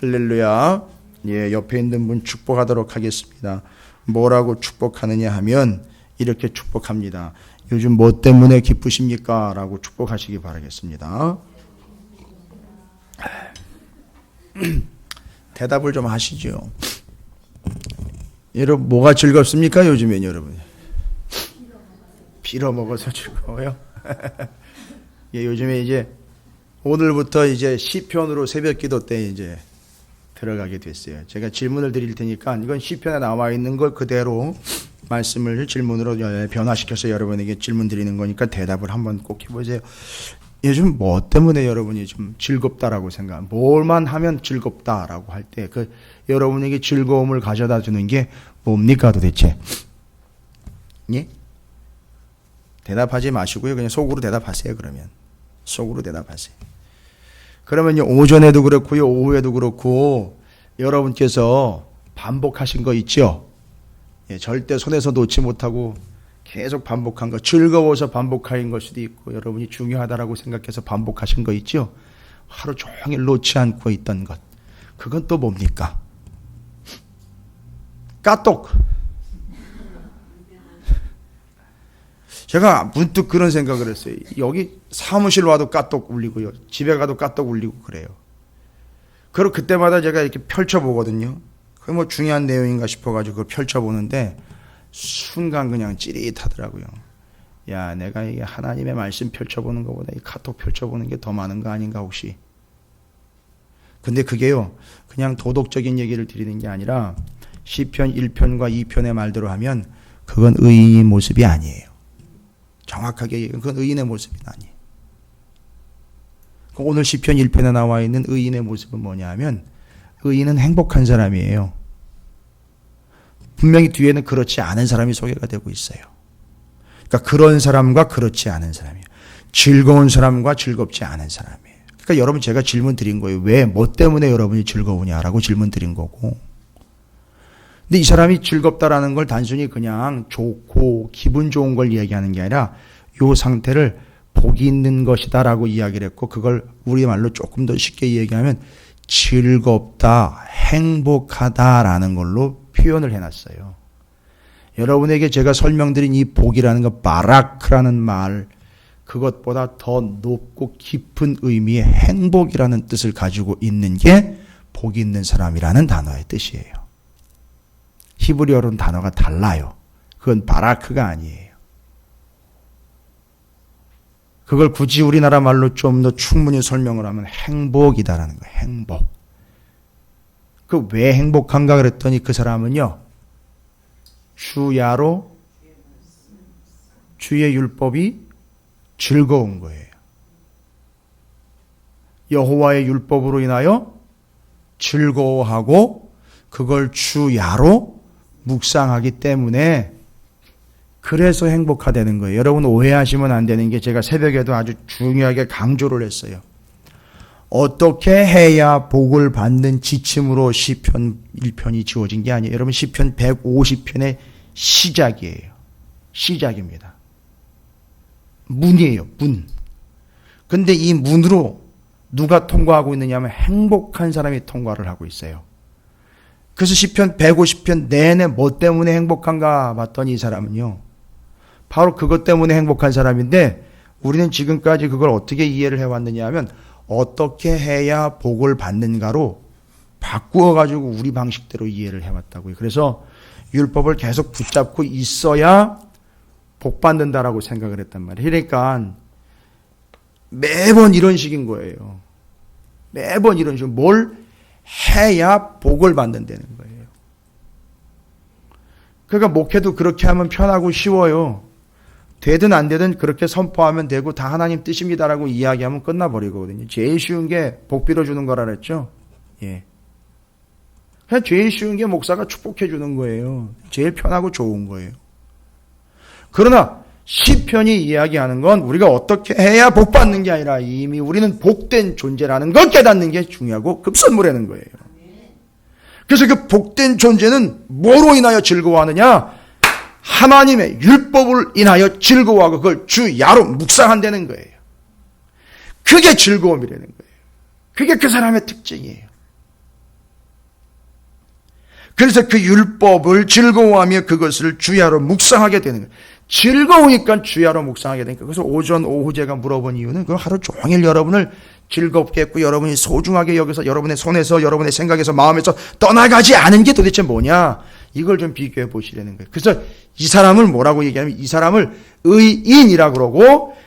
할렐루야. 예, 옆에 있는 분 축복하도록 하겠습니다. 뭐라고 축복하느냐 하면 이렇게 축복합니다. 요즘 뭐 때문에 기쁘십니까? 라고 축복하시기 바라겠습니다. 대답을 좀 하시죠. 여러분 뭐가 즐겁습니까? 요즘엔 여러분 빌어먹어서 즐거워요. 예, 요즘에 이제 오늘부터 이제 시편으로 새벽기도 때 이제 들어가게 됐어요. 제가 질문을 드릴 테니까 이건 시편에 나와 있는 걸 그대로 말씀을 질문으로 변화시켜서 여러분에게 질문 드리는 거니까 대답을 한번 꼭 해보세요. 요즘 뭐 때문에 여러분이 좀 즐겁다라고 뭘만 하면 즐겁다라고 할 때 그 여러분에게 즐거움을 가져다 주는 게 뭡니까 도대체? 예? 대답하지 마시고요. 그냥 속으로 대답하세요. 그러면 속으로 대답하세요. 그러면요, 오전에도 그렇고요, 오후에도 그렇고 여러분께서 반복하신 거 있죠? 예, 절대 손에서 놓지 못하고 계속 반복한 거, 즐거워서 반복하신 걸 수도 있고 여러분이 중요하다라고 생각해서 반복하신 거 있죠? 하루 종일 놓지 않고 있던 것, 그건 또 뭡니까? 까똑. 제가 문득 그런 생각을 했어요. 여기 사무실 와도 까똑 울리고요, 집에 가도 까똑 울리고 그래요. 그리고 그때마다 제가 이렇게 펼쳐보거든요. 그게 뭐 중요한 내용인가 싶어가지고 그걸 펼쳐보는데 순간 그냥 찌릿하더라고요. 야, 내가 이게 하나님의 말씀 펼쳐보는 것보다 이 카톡 펼쳐보는 게 더 많은 거 아닌가 혹시? 근데 그게요, 그냥 도덕적인 얘기를 드리는 게 아니라 시편 1편과 2편의 말대로 하면 그건 의인의 모습이 아니에요. 정확하게 얘기하면 그건 의인의 모습이 아니에요. 오늘 시편 1편에 나와 있는 의인의 모습은 뭐냐 하면 의인은 행복한 사람이에요. 분명히 뒤에는 그렇지 않은 사람이 소개가 되고 있어요. 그러니까 그런 사람과 그렇지 않은 사람이에요. 즐거운 사람과 즐겁지 않은 사람이에요. 그러니까 여러분 제가 질문 드린 거예요. 왜, 뭐 때문에 여러분이 즐거우냐라고 질문 드린 거고. 근데 이 사람이 즐겁다라는 걸 단순히 그냥 좋고 기분 좋은 걸 이야기하는 게 아니라 이 상태를 복이 있는 것이다라고 이야기를 했고, 그걸 우리말로 조금 더 쉽게 이야기하면 즐겁다, 행복하다라는 걸로 표현을 해놨어요. 여러분에게 제가 설명드린 이 복이라는 거, 바라크라는 말, 그것보다 더 높고 깊은 의미의 행복이라는 뜻을 가지고 있는 게 복 있는 사람이라는 단어의 뜻이에요. 히브리어로는 단어가 달라요. 그건 바라크가 아니에요. 그걸 굳이 우리나라 말로 좀 더 충분히 설명을 하면 행복이다라는 거예요. 행복. 그 왜 행복한가 그랬더니 그 사람은요, 주야로 주의 율법이 즐거운 거예요. 여호와의 율법으로 인하여 즐거워하고 그걸 주야로 묵상하기 때문에 그래서 행복하다는 거예요. 여러분 오해하시면 안 되는 게 제가 새벽에도 아주 중요하게 강조를 했어요. 어떻게 해야 복을 받는 지침으로 시편 1편이 지어진 게 아니에요. 여러분 시편 150편의 시작이에요. 시작입니다. 문이에요. 문. 근데 이 문으로 누가 통과하고 있느냐 하면 행복한 사람이 통과를 하고 있어요. 그래서 시편 150편 내내 뭐 때문에 행복한가 봤더니 이 사람은요, 바로 그것 때문에 행복한 사람인데 우리는 지금까지 그걸 어떻게 이해를 해왔느냐 하면 어떻게 해야 복을 받는가로 바꾸어가지고 우리 방식대로 이해를 해왔다고요. 그래서 율법을 계속 붙잡고 있어야 복 받는다라고 생각을 했단 말이에요. 그러니까 매번 이런 식인 거예요. 매번 이런 식으로 뭘 해야 복을 받는다는 거예요. 그러니까 목회도 그렇게 하면 편하고 쉬워요. 되든 안 되든 그렇게 선포하면 되고 다 하나님 뜻입니다라고 이야기하면 끝나버리거든요. 제일 쉬운 게 복 빌어주는 거라 그랬죠. 예. 그냥 제일 쉬운 게 목사가 축복해 주는 거예요. 제일 편하고 좋은 거예요. 그러나 시편이 이야기하는 건 우리가 어떻게 해야 복 받는 게 아니라 이미 우리는 복된 존재라는 걸 깨닫는 게 중요하고 급선무라는 거예요. 그래서 그 복된 존재는 뭐로 인하여 즐거워하느냐? 하나님의 율법을 인하여 즐거워하고 그걸 주야로 묵상한다는 거예요. 그게 즐거움이라는 거예요. 그게 그 사람의 특징이에요. 그래서 그 율법을 즐거워하며 그것을 주야로 묵상하게 되는 거예요. 즐거우니까 주야로 묵상하게 되니까. 그래서 오전 오후 제가 물어본 이유는 그 하루 종일 여러분을 즐겁게 했고 여러분이 소중하게 여기서 여러분의 손에서 여러분의 생각에서 마음에서 떠나가지 않은 게 도대체 뭐냐, 이걸 좀 비교해 보시라는 거예요. 그래서 이 사람을 뭐라고 얘기하면, 이 사람을 의인이라고 그러고,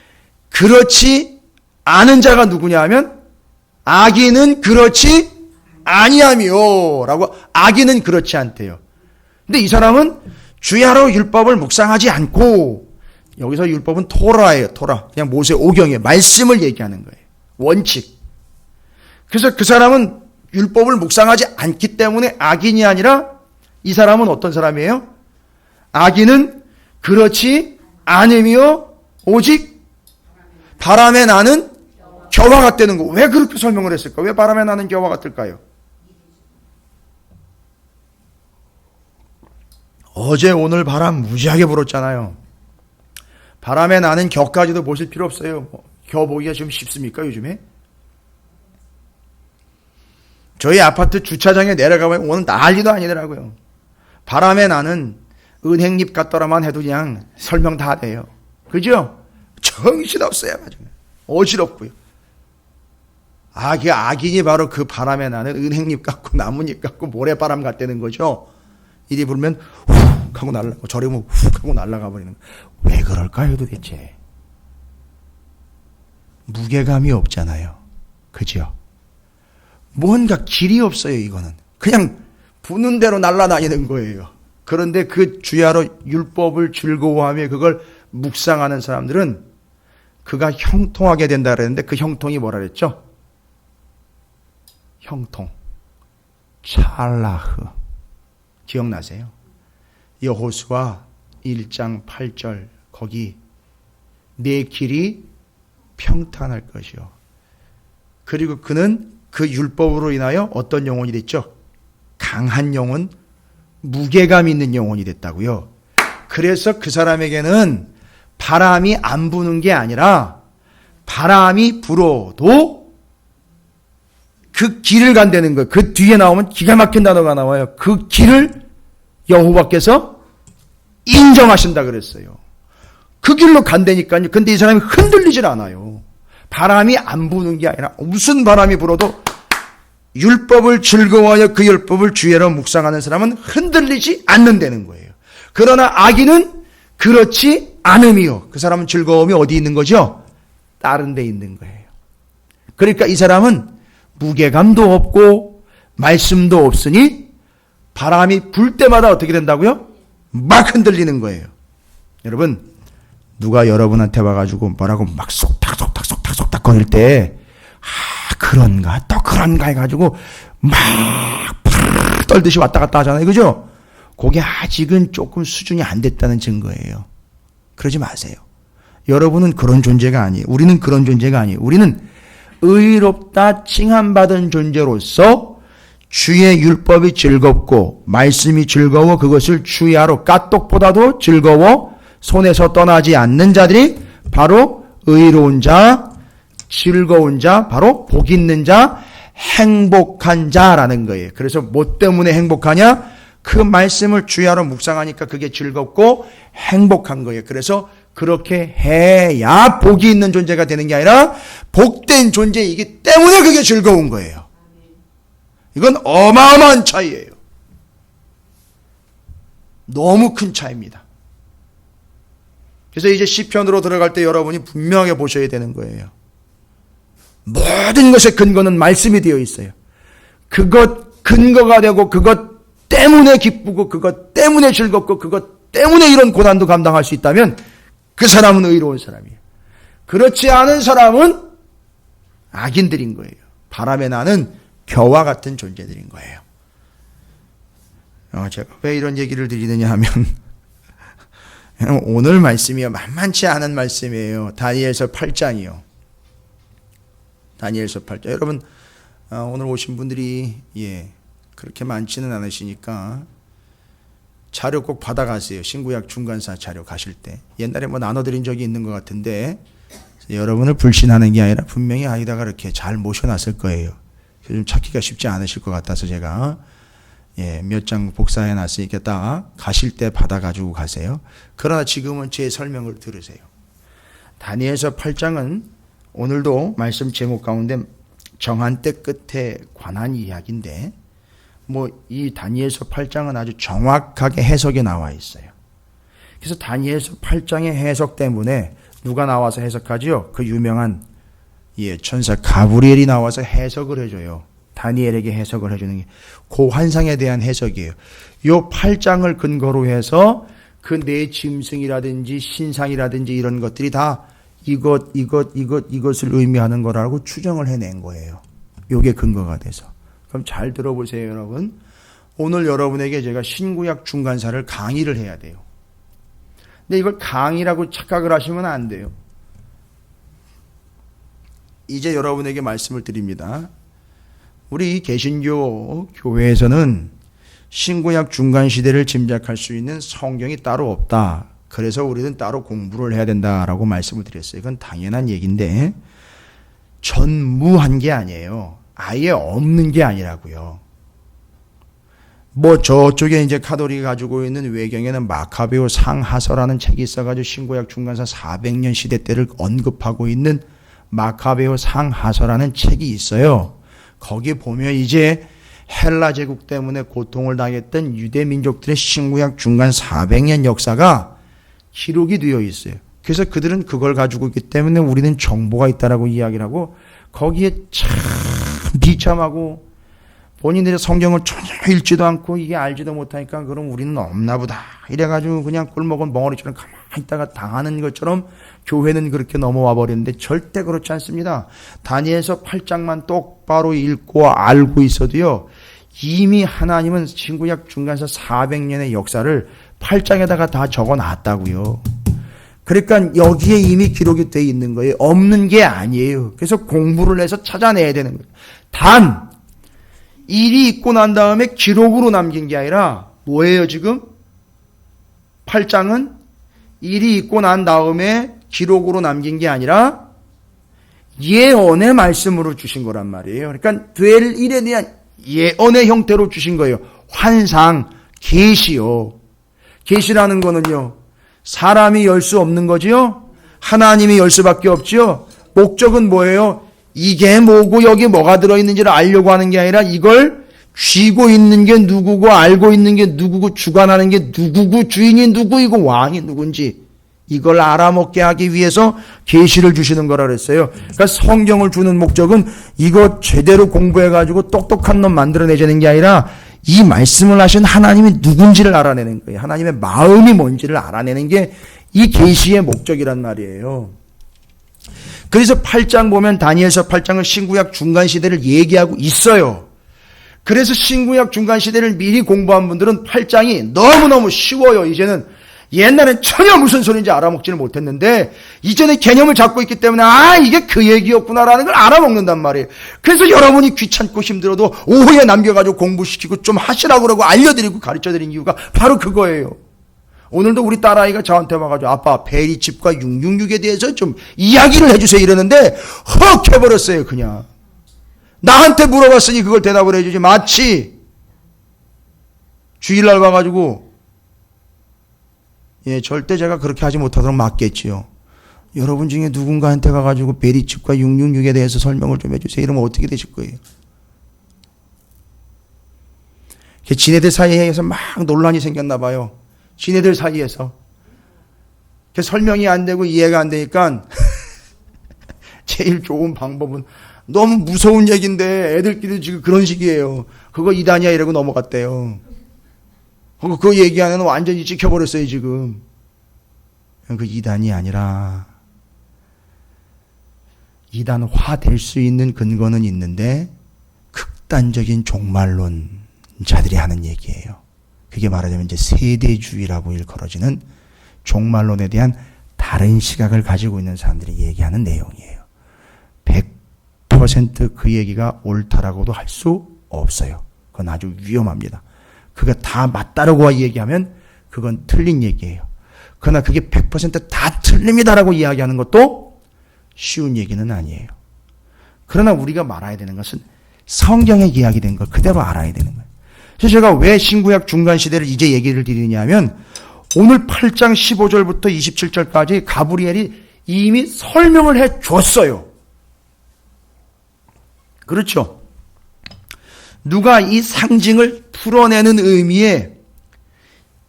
그렇지 않은 자가 누구냐 하면 악인은 그렇지 아니하며 라고, 악인은 그렇지 않대요. 근데 이 사람은 주야로 율법을 묵상하지 않고, 여기서 율법은 토라예요. 토라. 그냥 모세 오경의 말씀을 얘기하는 거예요. 원칙. 그래서 그 사람은 율법을 묵상하지 않기 때문에 악인이 아니라, 이 사람은 어떤 사람이에요? 악인은 그렇지 않으며 오직 바람에 나는 겨와 같다는 거. 왜 그렇게 설명을 했을까? 왜 바람에 나는 겨와 같을까요? 어제 오늘 바람 무지하게 불었잖아요. 바람에 나는 겨까지도 보실 필요 없어요. 겨 보기가 지금 쉽습니까, 요즘에? 저희 아파트 주차장에 내려가면 오늘 난리도 아니더라고요. 바람에 나는 은행잎 같더라만 해도 그냥 설명 다 돼요. 그죠? 정신없어요. 어지럽고요. 악인이 바로 그 바람에 나는 은행잎 같고 나뭇잎 같고 모래바람 같다는 거죠. 이리 불면 훅 하고 날아가고 저리 보면 훅 하고 날아가 버리는 거예요. 왜 그럴까요, 도대체? 무게감이 없잖아요. 그죠? 뭔가 길이 없어요, 이거는. 그냥 부는 대로 날아다니는 거예요. 그런데 그 주야로 율법을 즐거워하며 그걸 묵상하는 사람들은 그가 형통하게 된다 그랬는데, 그 형통이 뭐라 그랬죠? 형통. 찰라흐. 기억나세요? 여호수아 1장 8절 거기 내 길이 평탄할 것이요. 그리고 그는 그 율법으로 인하여 어떤 영혼이 됐죠? 강한 영혼, 무게감 있는 영혼이 됐다고요. 그래서 그 사람에게는 바람이 안 부는 게 아니라 바람이 불어도 그 길을 간다는 거예요. 그 뒤에 나오면 기가 막힌 단어가 나와요. 그 길을 여호와께서 인정하신다 그랬어요. 그 길로 간다니까요. 근데 이 사람이 흔들리질 않아요. 바람이 안 부는 게 아니라 무슨 바람이 불어도 율법을 즐거워하여 그 율법을 주야로 묵상하는 사람은 흔들리지 않는다는 거예요. 그러나 악인은 그렇지 않음이요. 그 사람은 즐거움이 어디 있는 거죠? 다른 데 있는 거예요. 그러니까 이 사람은 무게감도 없고 말씀도 없으니 바람이 불 때마다 어떻게 된다고요? 막 흔들리는 거예요. 여러분, 누가 여러분한테 와가지고 뭐라고 막 속닥속닥 거릴 때, 그런가 또 그런가 해가지고 막 떨듯이 왔다 갔다 하잖아요. 그죠? 그게 아직은 조금 수준이 안 됐다는 증거예요. 그러지 마세요. 여러분은 그런 존재가 아니에요. 우리는 그런 존재가 아니에요. 우리는 의롭다 칭함받은 존재로서 주의 율법이 즐겁고 말씀이 즐거워 그것을 주야로 까똑보다도 즐거워 손에서 떠나지 않는 자들이 바로 의로운 자, 즐거운 자, 바로 복 있는 자, 행복한 자라는 거예요. 그래서 뭐 때문에 행복하냐? 그 말씀을 주야로 묵상하니까 그게 즐겁고 행복한 거예요. 그래서 그렇게 해야 복이 있는 존재가 되는 게 아니라 복된 존재이기 때문에 그게 즐거운 거예요. 이건 어마어마한 차이예요. 너무 큰 차이입니다. 그래서 이제 시편으로 들어갈 때 여러분이 분명하게 보셔야 되는 거예요. 모든 것의 근거는 말씀이 되어 있어요. 그것 근거가 되고 그것 때문에 기쁘고 그것 때문에 즐겁고 그것 때문에 이런 고난도 감당할 수 있다면 그 사람은 의로운 사람이에요. 그렇지 않은 사람은 악인들인 거예요. 바람에 나는 겨와 같은 존재들인 거예요. 제가 왜 이런 얘기를 드리느냐 하면 오늘 말씀이요, 만만치 않은 말씀이에요. 다니엘서 8장이요. 다니엘서 8장. 여러분, 오늘 오신 분들이 그렇게 많지는 않으시니까 자료 꼭 받아가세요. 신구약 중간사 자료 가실 때. 옛날에 뭐 나눠드린 적이 있는 것 같은데 여러분을 불신하는 게 아니라 분명히 아이다가 이렇게 잘 모셔놨을 거예요. 좀 찾기가 쉽지 않으실 것 같아서 제가 몇 장 복사해 놨으니까 딱 가실 때 받아가지고 가세요. 그러나 지금은 제 설명을 들으세요. 다니엘서 8장은 오늘도 말씀 제목 가운데 정한 때 끝에 관한 이야기인데 이 다니엘서 8장은 아주 정확하게 해석이 나와 있어요. 그래서 다니엘서 8장의 해석 때문에 누가 나와서 해석하지요? 그 유명한 천사 가브리엘이 나와서 해석을 해줘요. 다니엘에게 해석을 해주는 게 그 환상에 대한 해석이에요. 요 8장을 근거로 해서 그 네 짐승이라든지 신상이라든지 이런 것들이 다 이것을 의미하는 거라고 추정을 해낸 거예요. 요게 근거가 돼서. 그럼 잘 들어보세요, 여러분. 오늘 여러분에게 제가 신구약 중간사를 강의를 해야 돼요. 근데 이걸 강의라고 착각을 하시면 안 돼요. 이제 여러분에게 말씀을 드립니다. 우리 개신교 교회에서는 신구약 중간 시대를 짐작할 수 있는 성경이 따로 없다. 그래서 우리는 따로 공부를 해야 된다라고 말씀을 드렸어요. 이건 당연한 얘기인데 전무한 게 아니에요. 아예 없는 게 아니라고요. 저쪽에 이제 카톨릭이 가지고 있는 외경에는 마카베오 상하서라는 책이 있어가지고 신구약 중간사 400년 시대 때를 언급하고 있는 마카베오 상하서라는 책이 있어요. 거기 보면 이제 헬라 제국 때문에 고통을 당했던 유대 민족들의 신구약 중간 400년 역사가 기록이 되어 있어요. 그래서 그들은 그걸 가지고 있기 때문에 우리는 정보가 있다라고 이야기를 하고 거기에 참 비참하고 본인들의 성경을 전혀 읽지도 않고 이게 알지도 못하니까 그럼 우리는 없나 보다 이래가지고 그냥 꿀먹은 멍어리처럼 가만히 있다가 당하는 것처럼 교회는 그렇게 넘어와 버렸는데 절대 그렇지 않습니다. 다니엘서 8장만 똑바로 읽고 알고 있어도요, 이미 하나님은 신구약 중간사 400년의 역사를 8장에다가 다 적어놨다고요. 그러니까 여기에 이미 기록이 되어 있는 거예요. 없는 게 아니에요. 그래서 공부를 해서 찾아내야 되는 거예요. 단 일이 있고 난 다음에 기록으로 남긴 게 아니라 뭐예요 지금? 8장은 일이 있고 난 다음에 기록으로 남긴 게 아니라 예언의 말씀으로 주신 거란 말이에요. 그러니까 될 일에 대한 예언의 형태로 주신 거예요. 환상, 계시요. 계시라는 거는요, 사람이 열 수 없는 거지요. 하나님이 열 수밖에 없지요. 목적은 뭐예요? 이게 뭐고 여기 뭐가 들어있는지를 알려고 하는 게 아니라 이걸 쥐고 있는 게 누구고 알고 있는 게 누구고 주관하는 게 누구고 주인이 누구이고 왕이 누군지 이걸 알아먹게 하기 위해서 계시를 주시는 거라 그랬어요. 그러니까 성경을 주는 목적은 이거 제대로 공부해가지고 똑똑한 놈 만들어내자는 게 아니라 이 말씀을 하신 하나님이 누군지를 알아내는 거예요. 하나님의 마음이 뭔지를 알아내는 게 이 계시의 목적이란 말이에요. 그래서 8장 보면 다니엘서 8장은 신구약 중간 시대를 얘기하고 있어요. 그래서 신구약 중간 시대를 미리 공부한 분들은 8장이 너무너무 쉬워요. 이제는 옛날엔 전혀 무슨 소리인지 알아먹지를 못했는데 이제는 개념을 잡고 있기 때문에 이게 그 얘기였구나라는 걸 알아먹는단 말이에요. 그래서 여러분이 귀찮고 힘들어도 오후에 남겨가지고 공부시키고 좀 하시라고 그러고 알려드리고 가르쳐드린 이유가 바로 그거예요. 오늘도 우리 딸아이가 저한테 와가지고 아빠 베리칩과 666에 대해서 좀 이야기를 해주세요 이러는데 헉 해버렸어요. 그냥 나한테 물어봤으니 그걸 대답을 해주지 마치 주일날 와가지고 절대 제가 그렇게 하지 못하도록 맞겠지요. 여러분 중에 누군가한테 가가지고 베리칩과 666에 대해서 설명을 좀 해주세요 이러면 어떻게 되실 거예요? 지네들 사이에서 막 논란이 생겼나 봐요. 지네들 사이에서. 설명이 안 되고 이해가 안 되니까 제일 좋은 방법은 너무 무서운 얘기인데 애들끼리 지금 그런 식이에요. 그거 이단이야 이러고 넘어갔대요. 그 얘기하면 완전히 찍혀버렸어요 지금. 그 이단이 아니라 이단화 될 수 있는 근거는 있는데 극단적인 종말론자들이 하는 얘기예요. 그게 말하자면 이제 세대주의라고 일컬어지는 종말론에 대한 다른 시각을 가지고 있는 사람들이 얘기하는 내용이에요. 100% 그 얘기가 옳다라고도 할 수 없어요. 그건 아주 위험합니다. 그거 다 맞다라고 얘기하면 그건 틀린 얘기예요. 그러나 그게 100%다 틀립니다라고 이야기하는 것도 쉬운 얘기는 아니에요. 그러나 우리가 말아야 되는 것은 성경에 이야기된 걸 그대로 알아야 되는 거예요. 그래서 제가 왜 신구약 중간 시대를 이제 얘기를 드리냐면 오늘 8장 15절부터 27절까지 가브리엘이 이미 설명을 해 줬어요. 그렇죠? 누가 이 상징을 풀어내는 의미에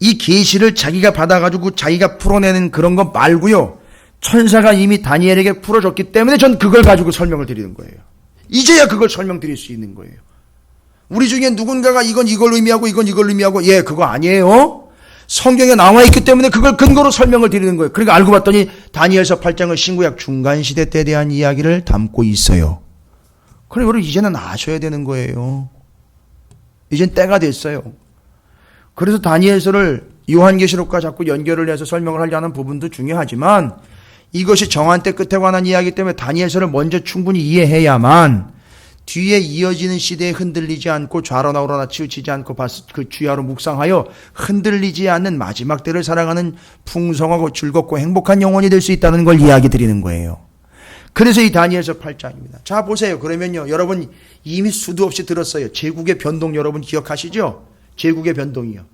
이 계시를 자기가 받아가지고 자기가 풀어내는 그런 것 말고요. 천사가 이미 다니엘에게 풀어줬기 때문에 전 그걸 가지고 설명을 드리는 거예요. 이제야 그걸 설명드릴 수 있는 거예요. 우리 중에 누군가가 이건 이걸 의미하고 이건 이걸 의미하고 그거 아니에요. 성경에 나와 있기 때문에 그걸 근거로 설명을 드리는 거예요. 그러니까 알고 봤더니 다니엘서 8장은 신구약 중간시대 때에 대한 이야기를 담고 있어요. 그리고 이제는 아셔야 되는 거예요. 이젠 때가 됐어요. 그래서 다니엘서를 요한계시록과 자꾸 연결을 해서 설명을 하려는 부분도 중요하지만 이것이 정한 때 끝에 관한 이야기 때문에 다니엘서를 먼저 충분히 이해해야만 뒤에 이어지는 시대에 흔들리지 않고 좌로나 우로나 치우치지 않고 그 주야로 묵상하여 흔들리지 않는 마지막 때를 살아가는 풍성하고 즐겁고 행복한 영혼이 될 수 있다는 걸 이야기 드리는 거예요. 그래서 이 다니엘서 8장입니다. 자 보세요. 그러면요. 여러분 이미 수도 없이 들었어요. 제국의 변동 여러분 기억하시죠? 제국의 변동이요.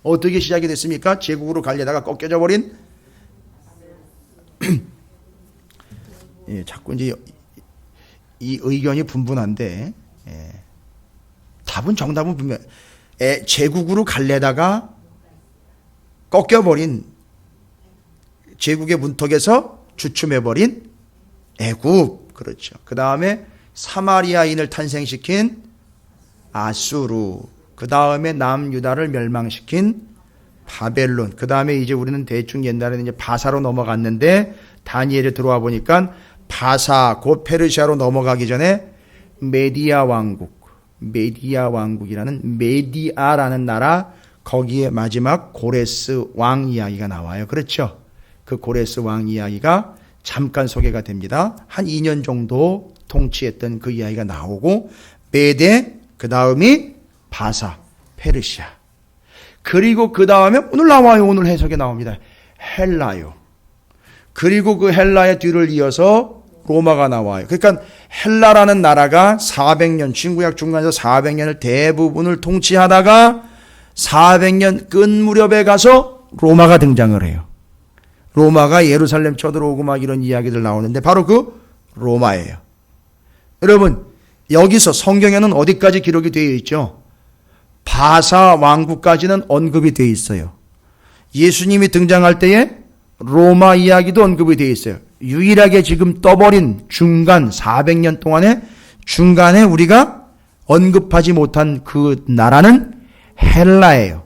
어떻게 시작이 됐습니까? 제국으로 가려다가 꺾여져 버린 자꾸 이제 이 의견이 분분한데 답은 정답은 분명. 제국으로 갈래다가 꺾여버린 제국의 문턱에서 주춤해버린 애굽. 그렇죠. 그 다음에 사마리아인을 탄생시킨 아수르. 그 다음에 남유다를 멸망시킨 바벨론. 그 다음에 이제 우리는 대충 옛날에는 이제 바사로 넘어갔는데 다니엘에 들어와 보니까 바사 곧 페르시아로 넘어가기 전에 메디아 왕국이라는 메디아라는 나라 거기에 마지막 고레스 왕 이야기가 나와요. 그렇죠? 그 고레스 왕 이야기가 잠깐 소개가 됩니다. 한 2년 정도 통치했던 그 이야기가 나오고 메데 그 다음이 바사, 페르시아. 그리고 그 다음에 오늘 나와요. 오늘 해석에 나옵니다. 헬라요. 그리고 그 헬라의 뒤를 이어서 로마가 나와요. 그러니까 헬라라는 나라가 400년, 신구약 중간에서 400년을 대부분을 통치하다가 400년 끝 무렵에 가서 로마가 등장을 해요. 로마가 예루살렘 쳐들어오고 막 이런 이야기들 나오는데 바로 그 로마예요. 여러분 여기서 성경에는 어디까지 기록이 되어 있죠? 바사 왕국까지는 언급이 되어 있어요. 예수님이 등장할 때에 로마 이야기도 언급이 되어 있어요. 유일하게 지금 떠버린 중간 400년 동안에 중간에 우리가 언급하지 못한 그 나라는 헬라예요.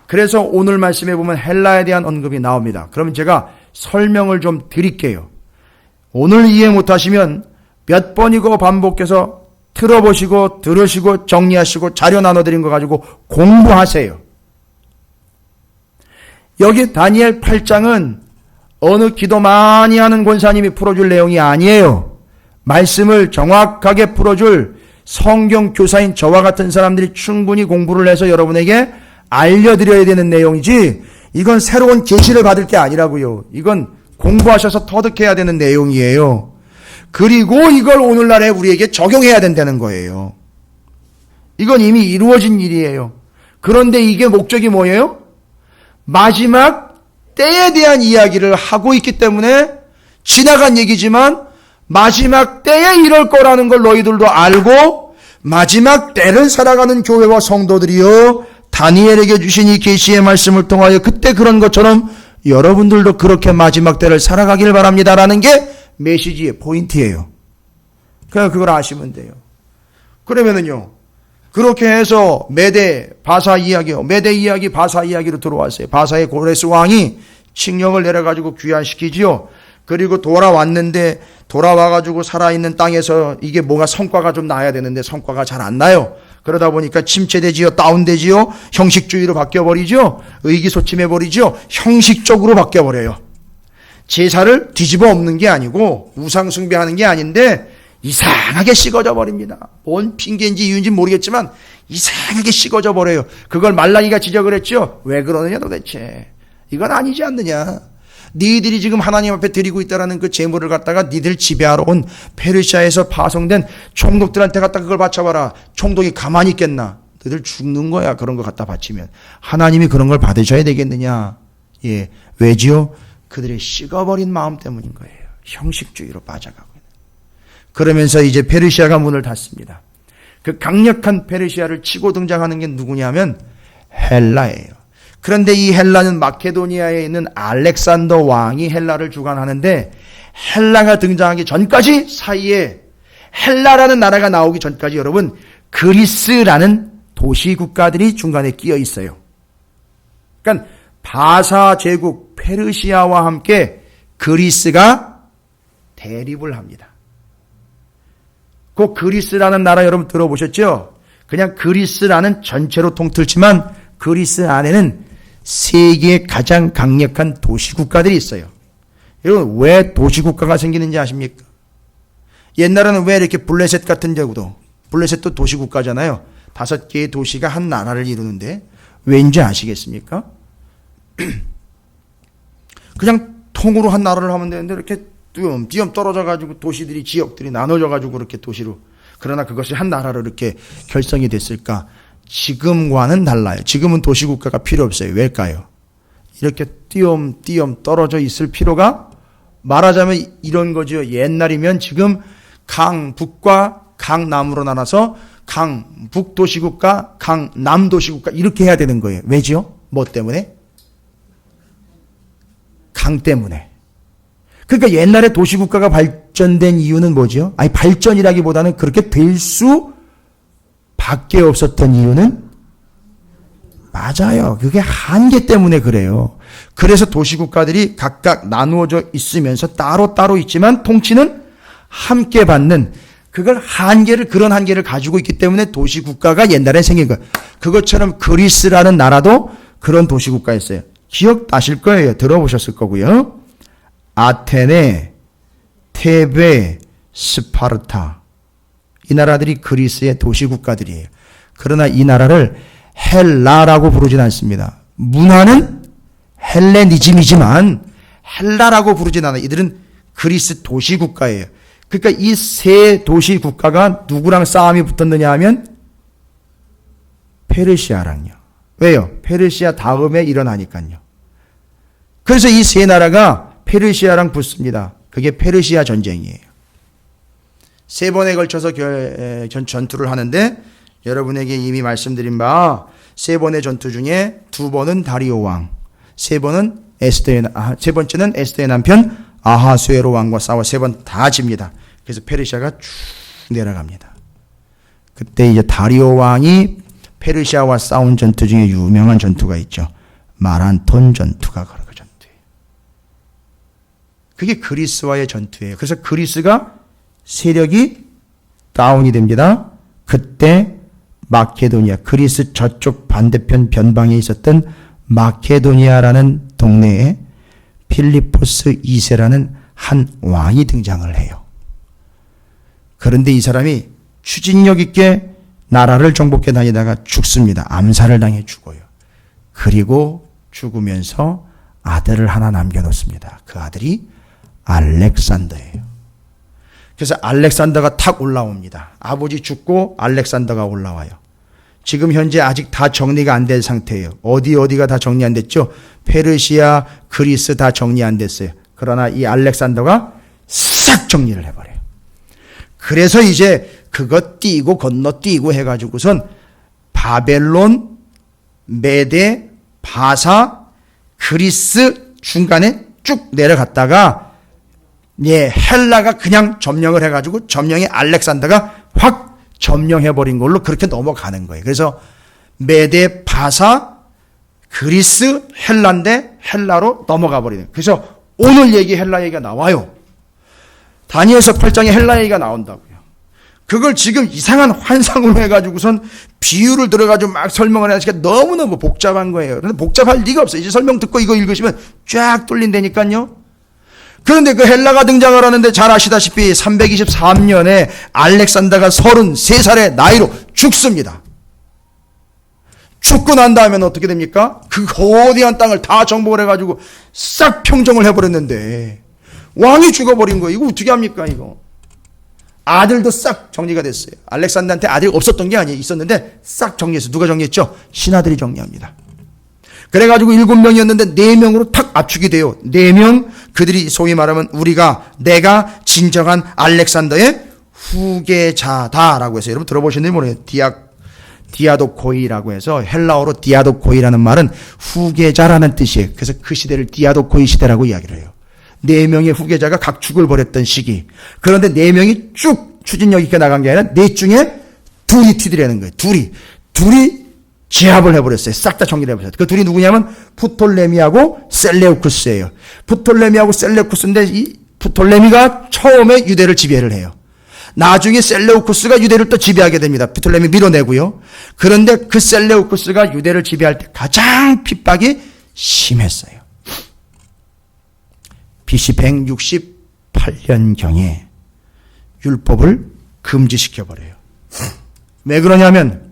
그래서 오늘 말씀에 보면 헬라에 대한 언급이 나옵니다. 그러면 제가 설명을 좀 드릴게요. 오늘 이해 못하시면 몇 번이고 반복해서 틀어보시고 들으시고 정리하시고 자료 나눠드린 거 가지고 공부하세요. 여기 다니엘 8장은 어느 기도 많이 하는 권사님이 풀어줄 내용이 아니에요. 말씀을 정확하게 풀어줄 성경 교사인 저와 같은 사람들이 충분히 공부를 해서 여러분에게 알려드려야 되는 내용이지 이건 새로운 계시를 받을 게 아니라고요. 이건 공부하셔서 터득해야 되는 내용이에요. 그리고 이걸 오늘날에 우리에게 적용해야 된다는 거예요. 이건 이미 이루어진 일이에요. 그런데 이게 목적이 뭐예요? 마지막 때에 대한 이야기를 하고 있기 때문에 지나간 얘기지만 마지막 때에 이럴 거라는 걸 너희들도 알고 마지막 때를 살아가는 교회와 성도들이요 다니엘에게 주신 이 계시의 말씀을 통하여 그때 그런 것처럼 여러분들도 그렇게 마지막 때를 살아가길 바랍니다라는 게 메시지의 포인트예요. 그냥 그걸 아시면 돼요. 그러면은요, 그렇게 해서 메대, 바사 이야기요. 메대 이야기, 바사 이야기로 들어왔어요. 바사의 고레스 왕이 칙령을 내려가지고 귀환시키지요. 그리고 돌아왔는데, 돌아와가지고 살아있는 땅에서 이게 뭐가 성과가 좀 나야 되는데 성과가 잘 안 나요. 그러다 보니까 침체되지요. 다운되지요. 형식주의로 바뀌어버리죠. 의기소침해버리죠. 형식적으로 바뀌어버려요. 제사를 뒤집어 엎는 게 아니고 우상숭배하는 게 아닌데 이상하게 식어져 버립니다. 뭔 핑계인지 이유인지 모르겠지만 이상하게 식어져 버려요. 그걸 말라기가 지적을 했죠. 왜 그러느냐 도대체. 이건 아니지 않느냐. 니들이 지금 하나님 앞에 드리고 있다라는 그 제물을 갖다가 니들 지배하러 온 페르시아에서 파송된 총독들한테 갖다 그걸 바쳐봐라. 총독이 가만히 있겠나. 너희들 죽는 거야. 그런 거 갖다 바치면. 하나님이 그런 걸 받으셔야 되겠느냐. 예. 왜지요? 그들의 식어버린 마음 때문인 거예요. 형식주의로 빠져가고 있는. 그러면서 이제 페르시아가 문을 닫습니다. 그 강력한 페르시아를 치고 등장하는 게 누구냐면 헬라예요. 그런데 이 헬라는 마케도니아에 있는 알렉산더 왕이 헬라를 주관하는데 헬라가 등장하기 전까지 사이에 헬라라는 나라가 나오기 전까지 여러분 그리스라는 도시 국가들이 중간에 끼어 있어요. 그러니까 바사 제국 페르시아와 함께 그리스가 대립을 합니다. 그 그리스라는 나라 여러분 들어보셨죠? 그냥 그리스라는 전체로 통틀지만 그리스 안에는 세계의 가장 강력한 도시국가들이 있어요. 여러분 왜 도시국가가 생기는지 아십니까? 옛날에는 왜 이렇게 블레셋 같은 경우도 블레셋도 도시국가잖아요. 5개의 도시가 한 나라를 이루는데 왠지 아시겠습니까? 그냥 통으로 한 나라를 하면 되는데 이렇게 띄엄띄엄 떨어져가지고 도시들이 지역들이 나눠져가지고 그렇게 도시로 그러나 그것이 한 나라로 이렇게 결성이 됐을까? 지금과는 달라요. 지금은 도시국가가 필요 없어요. 왜일까요? 이렇게 띄엄띄엄 떨어져 있을 필요가 말하자면 이런 거죠. 옛날이면 지금 강북과 강남으로 나눠서 강북 도시국가, 강남 도시국가 이렇게 해야 되는 거예요. 왜지요? 뭐 때문에? 강 때문에. 그러니까 옛날에 도시국가가 발전된 이유는 뭐죠? 아니 발전이라기보다는 그렇게 될 수 밖에 없었던 이유는 맞아요. 그게 한계 때문에 그래요. 그래서 도시국가들이 각각 나누어져 있으면서 따로따로 있지만 통치는 함께 받는 그런 한계를 가지고 있기 때문에 도시국가가 옛날에 생긴 거예요. 그것처럼 그리스라는 나라도 그런 도시국가였어요. 기억나실 거예요. 들어보셨을 거고요. 아테네, 테베, 스파르타 이 나라들이 그리스의 도시국가들이에요. 그러나 이 나라를 헬라라고 부르진 않습니다. 문화는 헬레니즘이지만 헬라라고 부르진 않아요. 이들은 그리스 도시국가예요. 그러니까 이 세 도시국가가 누구랑 싸움이 붙었느냐 하면 페르시아랑요. 왜요? 페르시아 다음에 일어나니까요. 그래서 이 세 나라가 페르시아랑 붙습니다. 그게 페르시아 전쟁이에요. 3번에 걸쳐서 전투를 하는데 여러분에게 이미 말씀드린 바 3번의 전투 중에 2번은 다리오 왕, 세 번째는 에스더의 남편 아하수에로 왕과 싸워 3번 다 집니다. 그래서 페르시아가 쭉 내려갑니다. 그때 이제 다리오 왕이 페르시아와 싸운 전투 중에 유명한 전투가 있죠. 마란톤 전투가 그 전투예요. 그게 그리스와의 전투예요. 그래서 그리스가 세력이 다운이 됩니다. 그때 마케도니아, 그리스 저쪽 반대편 변방에 있었던 마케도니아라는 동네에 필리포스 2세라는 한 왕이 등장을 해요. 그런데 이 사람이 추진력 있게 나라를 정복해 다니다가 죽습니다. 암살을 당해 죽어요. 그리고 죽으면서 아들을 하나 남겨놓습니다. 그 아들이 알렉산더예요. 그래서 알렉산더가 탁 올라옵니다. 아버지 죽고 알렉산더가 올라와요. 지금 현재 아직 다 정리가 안 된 상태예요. 어디가 다 정리 안 됐죠? 페르시아, 그리스 다 정리 안 됐어요. 그러나 이 알렉산더가 싹 정리를 해버려요. 그래서 이제 그거 띄고 건너뛰고 해가지고선 바벨론, 메데, 바사, 그리스 중간에 쭉 내려갔다가 헬라가 그냥 점령을 해가지고 점령에 알렉산더가 확 점령해버린 걸로 그렇게 넘어가는 거예요. 그래서 메데, 바사, 그리스, 헬라인데 헬라로 넘어가 버리는 거예요. 그래서 오늘 얘기 헬라 얘기가 나와요. 다니엘서 8장에 헬라 얘기가 나온다고요. 그걸 지금 이상한 환상으로 해가지고선 비유를 들어가지고 막 설명을 하니까 너무너무 복잡한 거예요. 그런데 복잡할 리가 없어요. 이제 설명 듣고 이거 읽으시면 쫙 뚫린다니까요. 그런데 그 헬라가 등장을 하는데 잘 아시다시피 323년에 알렉산더가 33살의 나이로 죽습니다. 죽고 난 다음에는 어떻게 됩니까? 그 거대한 땅을 다 정복을 해가지고 싹 평정을 해버렸는데 왕이 죽어버린 거예요. 이거 어떻게 합니까 이거? 아들도 싹 정리가 됐어요. 알렉산더한테 아들이 없었던 게 아니에요. 있었는데 싹 정리했어요. 누가 정리했죠? 신하들이 정리합니다. 그래가지고 7명이었는데 4명으로 탁 압축이 돼요. 4명, 그들이 소위 말하면 내가 진정한 알렉산더의 후계자다라고 해서 여러분 들어보셨는지 모르겠어요. 디아도코이라고 해서 헬라어로 디아도코이라는 말은 후계자라는 뜻이에요. 그래서 그 시대를 디아도코이 시대라고 이야기를 해요. 4명의 후계자가 각축을 벌였던 시기. 그런데 4명이 쭉 추진력 있게 나간 게 아니라 4 중에 2이 튀더라는 거예요. 둘이 제압을 해버렸어요. 싹 다 정리를 해버렸어요. 그 둘이 누구냐면 프톨레미하고 셀레우쿠스예요. 프톨레미하고 셀레우쿠스인데 이 프톨레미가 처음에 유대를 지배를 해요. 나중에 셀레우쿠스가 유대를 또 지배하게 됩니다. 프톨레미 밀어내고요. 그런데 그 셀레우쿠스가 유대를 지배할 때 가장 핍박이 심했어요. BC 168년경에 율법을 금지시켜버려요. 왜 그러냐면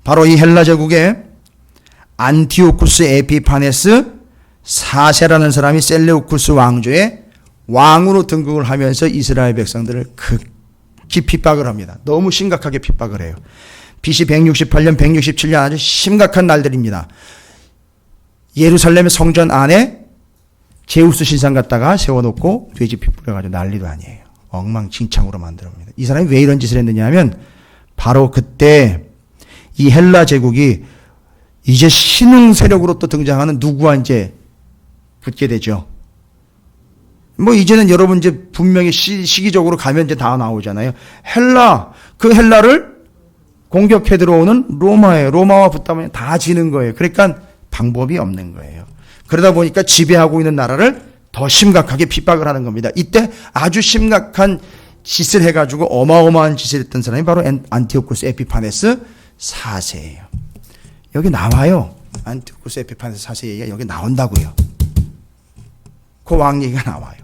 바로 이 헬라 제국의 안티오쿠스 에피파네스 4세라는 사람이 셀레우쿠스 왕조의 왕으로 등극을 하면서 이스라엘 백성들을 극히 핍박을 합니다. 너무 심각하게 핍박을 해요. BC 168년, 167년 아주 심각한 날들입니다. 예루살렘의 성전 안에 제우스 신상 갖다가 세워놓고 돼지피 뿌려가지고 난리도 아니에요. 엉망진창으로 만들어옵니다. 이 사람이 왜 이런 짓을 했느냐 하면 바로 그때 이 헬라 제국이 이제 신흥 세력으로 또 등장하는 누구와 이제 붙게 되죠. 이제는 여러분 이제 분명히 시기적으로 가면 이제 다 나오잖아요. 그 헬라를 공격해 들어오는 로마예요. 로마와 붙다 보면 다 지는 거예요. 그러니까 방법이 없는 거예요. 그러다 보니까 지배하고 있는 나라를 더 심각하게 핍박을 하는 겁니다. 이때 아주 심각한 짓을 해가지고 어마어마한 짓을 했던 사람이 바로 안티오쿠스 에피파네스 4세예요. 여기 나와요. 안티오쿠스 에피파네스 4세 얘기가 여기 나온다고요. 그 왕 얘기가 나와요.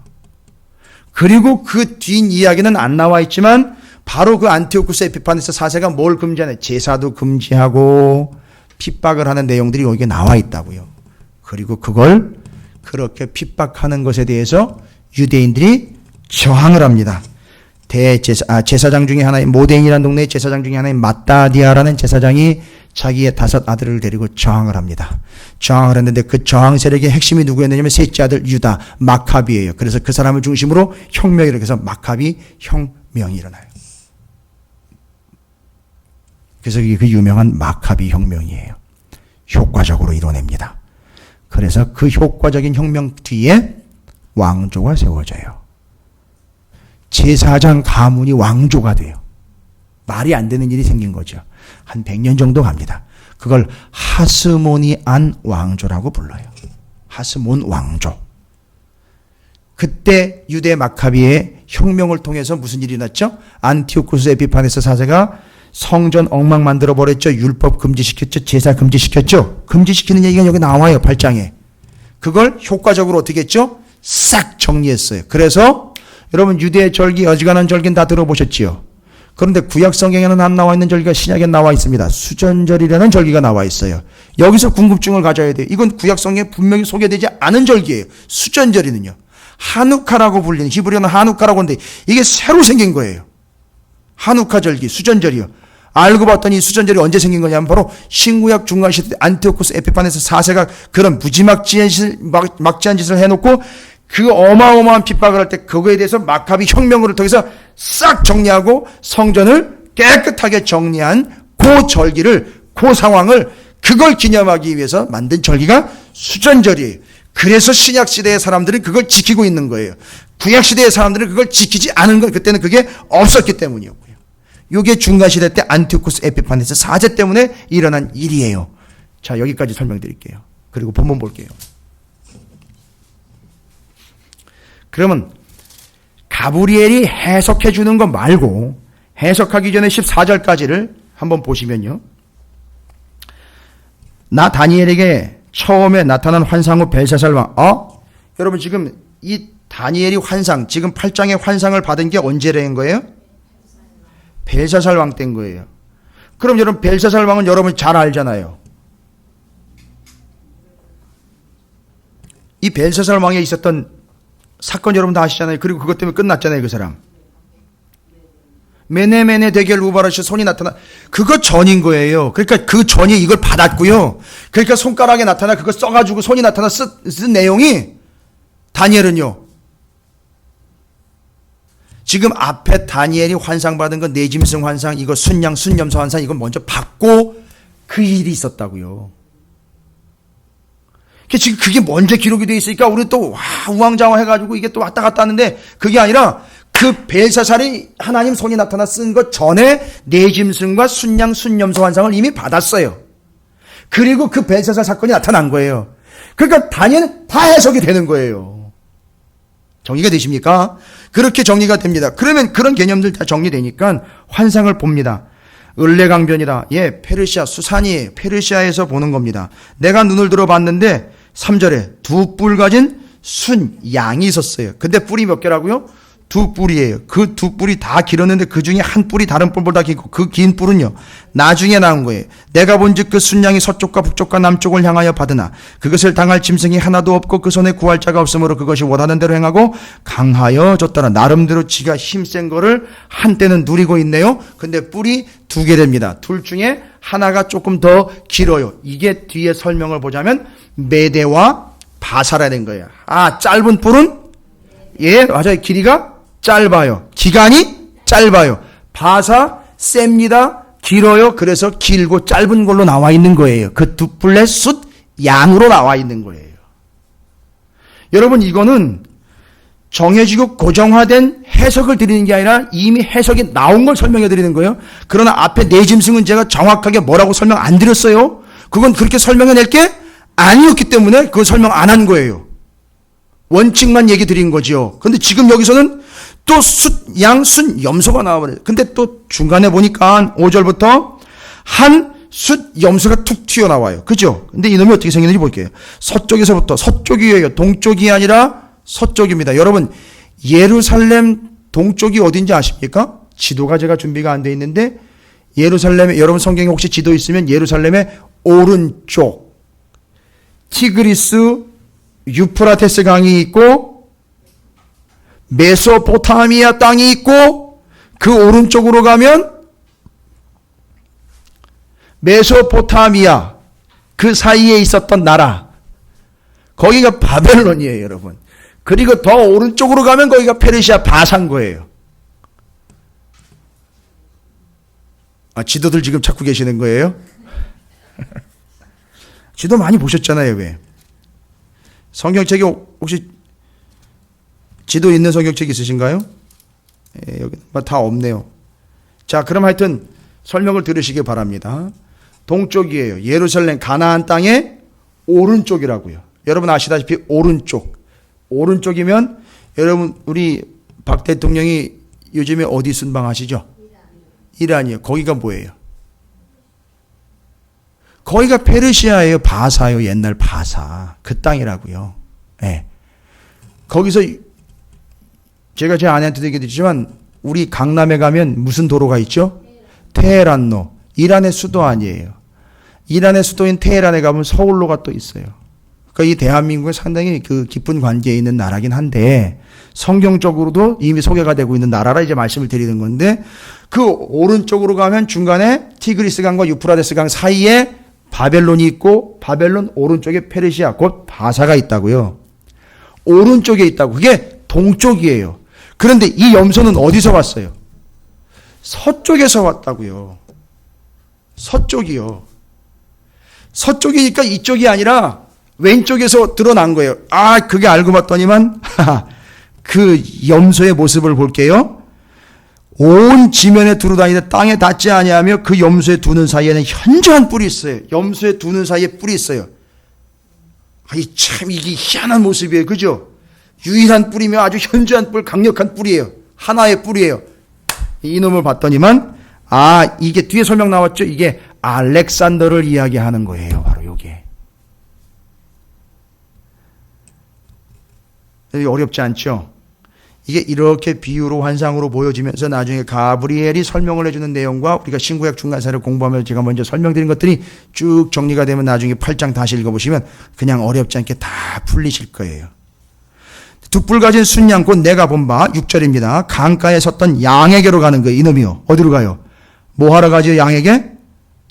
그리고 그 뒷이야기는 안 나와 있지만 바로 그 안티오쿠스 에피파네스 4세가 뭘 금지하냐. 제사도 금지하고 핍박을 하는 내용들이 여기에 나와 있다고요. 그리고 그걸 그렇게 핍박하는 것에 대해서 유대인들이 저항을 합니다. 제사장 중에 하나인 모데인이라는 동네의 제사장 중에 하나인 마따디아라는 제사장이 자기의 5 아들을 데리고 저항을 합니다. 저항을 했는데 그 저항 세력의 핵심이 누구였느냐면 셋째 아들 유다 마카비예요. 그래서 그 사람을 중심으로 혁명이 일어나서 마카비 혁명이 일어나요. 그래서 이게 그 유명한 마카비 혁명이에요. 효과적으로 이뤄냅니다. 그래서 그 효과적인 혁명 뒤에 왕조가 세워져요. 제사장 가문이 왕조가 돼요. 말이 안 되는 일이 생긴 거죠. 한 100년 정도 갑니다. 그걸 하스모니안 왕조라고 불러요. 하스몬 왕조. 그때 유대 마카비의 혁명을 통해서 무슨 일이 났죠? 안티오쿠스 에피파네스 4세가 성전 엉망 만들어버렸죠. 율법 금지시켰죠. 제사 금지시켰죠. 금지시키는 얘기가 여기 나와요. 8장에. 그걸 효과적으로 어떻게 했죠? 싹 정리했어요. 그래서 여러분 유대의 절기, 어지간한 절기는 다 들어보셨지요. 그런데 구약 성경에는 안 나와 있는 절기가 신약에 나와 있습니다. 수전절이라는 절기가 나와 있어요. 여기서 궁금증을 가져야 돼요. 이건 구약 성경에 분명히 소개되지 않은 절기예요. 수전절이는요. 하누카라고 불리는, 히브리어는 하누카라고 하는데 이게 새로 생긴 거예요. 하누카 절기, 수전절이요. 알고 봤더니 이 수전절이 언제 생긴 거냐면 바로 신구약 중간시대 안티오쿠스 에피파네스 4세가 그런 무지막지한 짓을 해놓고 그 어마어마한 핍박을 할 때 그거에 대해서 마카비 혁명을 통해서 싹 정리하고 성전을 깨끗하게 정리한 그 절기를, 그 상황을 그걸 기념하기 위해서 만든 절기가 수전절이에요. 그래서 신약시대의 사람들은 그걸 지키고 있는 거예요. 구약시대의 사람들은 그걸 지키지 않은 거예요. 그때는 그게 없었기 때문이었고요. 이게 중간시대 때 안티오쿠스 에피파네스 4세 때문에 일어난 일이에요. 자, 여기까지 설명드릴게요. 그리고 본문 볼게요. 그러면 가브리엘이 해석해 주는 것 말고 해석하기 전에 14절까지를 한번 보시면요. 나 다니엘에게 처음에 나타난 환상 후 벨사살 왕. 여러분 지금 이 다니엘이 환상, 지금 8장의 환상을 받은 게 언제라는 거예요? 벨사살 왕 때인 거예요. 그럼 여러분 벨사살 왕은 여러분 잘 알잖아요. 이 벨사살 왕에 있었던 사건 여러분 다 아시잖아요. 그리고 그것 때문에 끝났잖아요, 그 사람. 메네메네 대결 우바르시 손이 나타나. 그거 전인 거예요. 그러니까 그 전이 이걸 받았고요. 그러니까 손가락에 나타나 그거 써가지고 손이 나타나 쓴 내용이 다니엘은요. 지금 앞에 다니엘이 환상 받은 건 내짐승 환상, 이거 순양, 순염소 환상, 이건 먼저 받고 그 일이 있었다고요. 지금 그게 먼저 기록이 되어 있으니까 우리 또 우왕좌왕 해가지고 이게 또 왔다 갔다 하는데 그게 아니라 그 벨사살이 하나님 손이 나타나 쓴 것 전에 내짐승과 순양, 순염소 환상을 이미 받았어요. 그리고 그 벨사살 사건이 나타난 거예요. 그러니까 다니엘은 다 해석이 되는 거예요. 정리가 되십니까? 그렇게 정리가 됩니다. 그러면 그런 개념들 다 정리되니까 환상을 봅니다. 을레강변이다. 예, 페르시아, 수산이 페르시아에서 보는 겁니다. 내가 눈을 들어봤는데 3절에 두 뿔 가진 순 양이 있었어요. 근데 뿔이 몇 개라고요? 두 뿔이에요. 그 두 뿔이 다 길었는데 그 중에 한 뿔이 다른 뿔보다 길고 그 긴 뿔은요 나중에 나온 거예요. 내가 본즉 그 순양이 서쪽과 북쪽과 남쪽을 향하여 받으나 그것을 당할 짐승이 하나도 없고 그 손에 구할 자가 없으므로 그것이 원하는 대로 행하고 강하여졌더라. 나름대로 지가 힘센 거를 한때는 누리고 있네요. 근데 뿔이 두 개 됩니다. 둘 중에 하나가 조금 더 길어요. 이게 뒤에 설명을 보자면 메대와 바사라는 거예요. 아, 짧은 뿔은 예, 맞아요. 길이가 짧아요. 기간이 짧아요. 바사 셉니다. 길어요. 그래서 길고 짧은 걸로 나와 있는 거예요. 그 두 뿔의 숫 양으로 나와 있는 거예요. 여러분, 이거는 정해지고 고정화된 해석을 드리는 게 아니라 이미 해석이 나온 걸 설명해 드리는 거예요. 그러나 앞에 내짐승은 제가 정확하게 뭐라고 설명 안 드렸어요. 그건 그렇게 설명해 낼 게 아니었기 때문에 그걸 설명 안 한 거예요. 원칙만 얘기 드린 거죠. 근데 지금 여기서는 또 숫, 양, 순, 염소가 나와버려요. 근데 또 중간에 보니까 5절부터 한 숫, 염소가 툭 튀어나와요. 그죠? 근데 이놈이 어떻게 생겼는지 볼게요. 서쪽에서부터, 서쪽이에요. 동쪽이 아니라 서쪽입니다. 여러분, 예루살렘 동쪽이 어딘지 아십니까? 지도가 제가 준비가 안 돼 있는데, 예루살렘에, 여러분 성경에 혹시 지도 있으면 예루살렘의 오른쪽, 티그리스, 유프라테스 강이 있고 메소포타미아 땅이 있고 그 오른쪽으로 가면 메소포타미아 그 사이에 있었던 나라 거기가 바벨론이에요, 여러분. 그리고 더 오른쪽으로 가면 거기가 페르시아 바산 거예요. 아, 지도들 지금 찾고 계시는 거예요? 지도 많이 보셨잖아요, 왜? 성경책이 혹시 지도 있는 성경책 있으신가요? 예, 여기 다 없네요. 자, 그럼 하여튼 설명을 들으시기 바랍니다. 동쪽이에요. 예루살렘 가나안 땅의 오른쪽이라고요. 여러분 아시다시피 오른쪽이면 여러분 우리 박 대통령이 요즘에 어디 순방하시죠? 이란이요. 거기가 뭐예요? 거기가 페르시아예요. 바사요. 옛날 바사. 그 땅이라고요. 네. 거기서 제가 제 아내한테도 얘기했지만 우리 강남에 가면 무슨 도로가 있죠? 테헤란로. 이란의 수도 아니에요. 이란의 수도인 테헤란에 가면 서울로가 또 있어요. 그러니까 이 대한민국에 상당히 그 깊은 관계에 있는 나라긴 한데 성경적으로도 이미 소개가 되고 있는 나라라 이제 말씀을 드리는 건데 그 오른쪽으로 가면 중간에 티그리스 강과 유프라데스 강 사이에 바벨론이 있고 바벨론 오른쪽에 페르시아 곧 바사가 있다고요. 오른쪽에 있다고. 그게 동쪽이에요. 그런데 이 염소는 어디서 왔어요? 서쪽에서 왔다고요. 서쪽이요. 서쪽이니까 이쪽이 아니라 왼쪽에서 드러난 거예요. 아, 그게 알고 봤더니만 그 염소의 모습을 볼게요. 온 지면에 두루다니는데 땅에 닿지 아니하며 그 염소의 두 눈 사이에는 현저한 뿔이 있어요. 염소의 두 눈 사이에 뿔이 있어요. 아이 참 이게 희한한 모습이에요. 그죠? 유일한 뿔이며 아주 현저한 뿔, 강력한 뿔이에요. 하나의 뿔이에요. 이놈을 봤더니만 아, 이게 뒤에 설명 나왔죠? 이게 알렉산더를 이야기하는 거예요. 바로 요게. 어렵지 않죠? 이게 이렇게 비유로 환상으로 보여지면서 나중에 가브리엘이 설명을 해주는 내용과 우리가 신구약 중간사를 공부하면서 제가 먼저 설명드린 것들이 쭉 정리가 되면 나중에 8장 다시 읽어보시면 그냥 어렵지 않게 다 풀리실 거예요. 두 뿔 가진 순양 곧 내가 본 바 6절입니다. 강가에 섰던 양에게로 가는 거예요. 이놈이요. 어디로 가요? 뭐 하러 가죠? 양에게?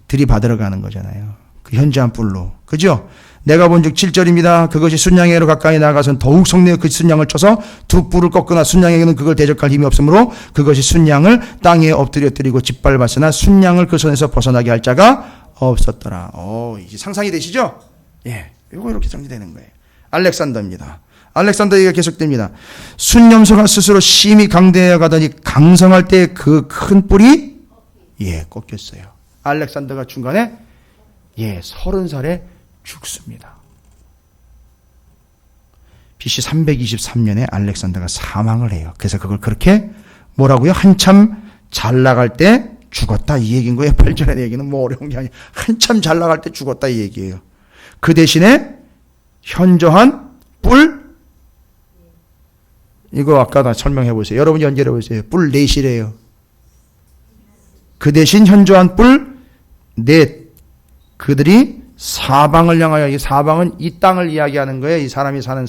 들이받으러 가는 거잖아요. 그 현저한 뿔로. 그죠? 내가 본즉 7절입니다. 그것이 순양에게로 가까이 나가선 더욱 성내어 그 순양을 쳐서 두 뿔을 꺾으나 순양에게는 그걸 대적할 힘이 없으므로 그것이 순양을 땅에 엎드려뜨리고 짓밟았으나 순양을 그 손에서 벗어나게 할 자가 없었더라. 이게 상상이 되시죠? 예, 이거 이렇게 정리되는 거예요. 알렉산더입니다. 알렉산더 얘기가 계속됩니다. 순념소가 스스로 심히 강대해 가더니 강성할 때 그 큰 뿔이 꺾였어요. 알렉산더가 중간에 30살에 죽습니다. BC 323년에 알렉산더가 사망을 해요. 그래서 그걸 그렇게 뭐라고요? 한참 잘 나갈 때 죽었다 이 얘기인 거예요. 8절의 얘기는 뭐 어려운 게 아니에요. 한참 잘 나갈 때 죽었다 이 얘기예요. 그 대신에 현저한 뿔, 이거 아까 다 설명해 보세요. 여러분 연결해 보세요. 뿔 넷이래요. 그 대신 현저한 뿔 넷. 그들이 사방을 향하여, 이 사방은 이 땅을 이야기하는 거예요. 이 사람이 사는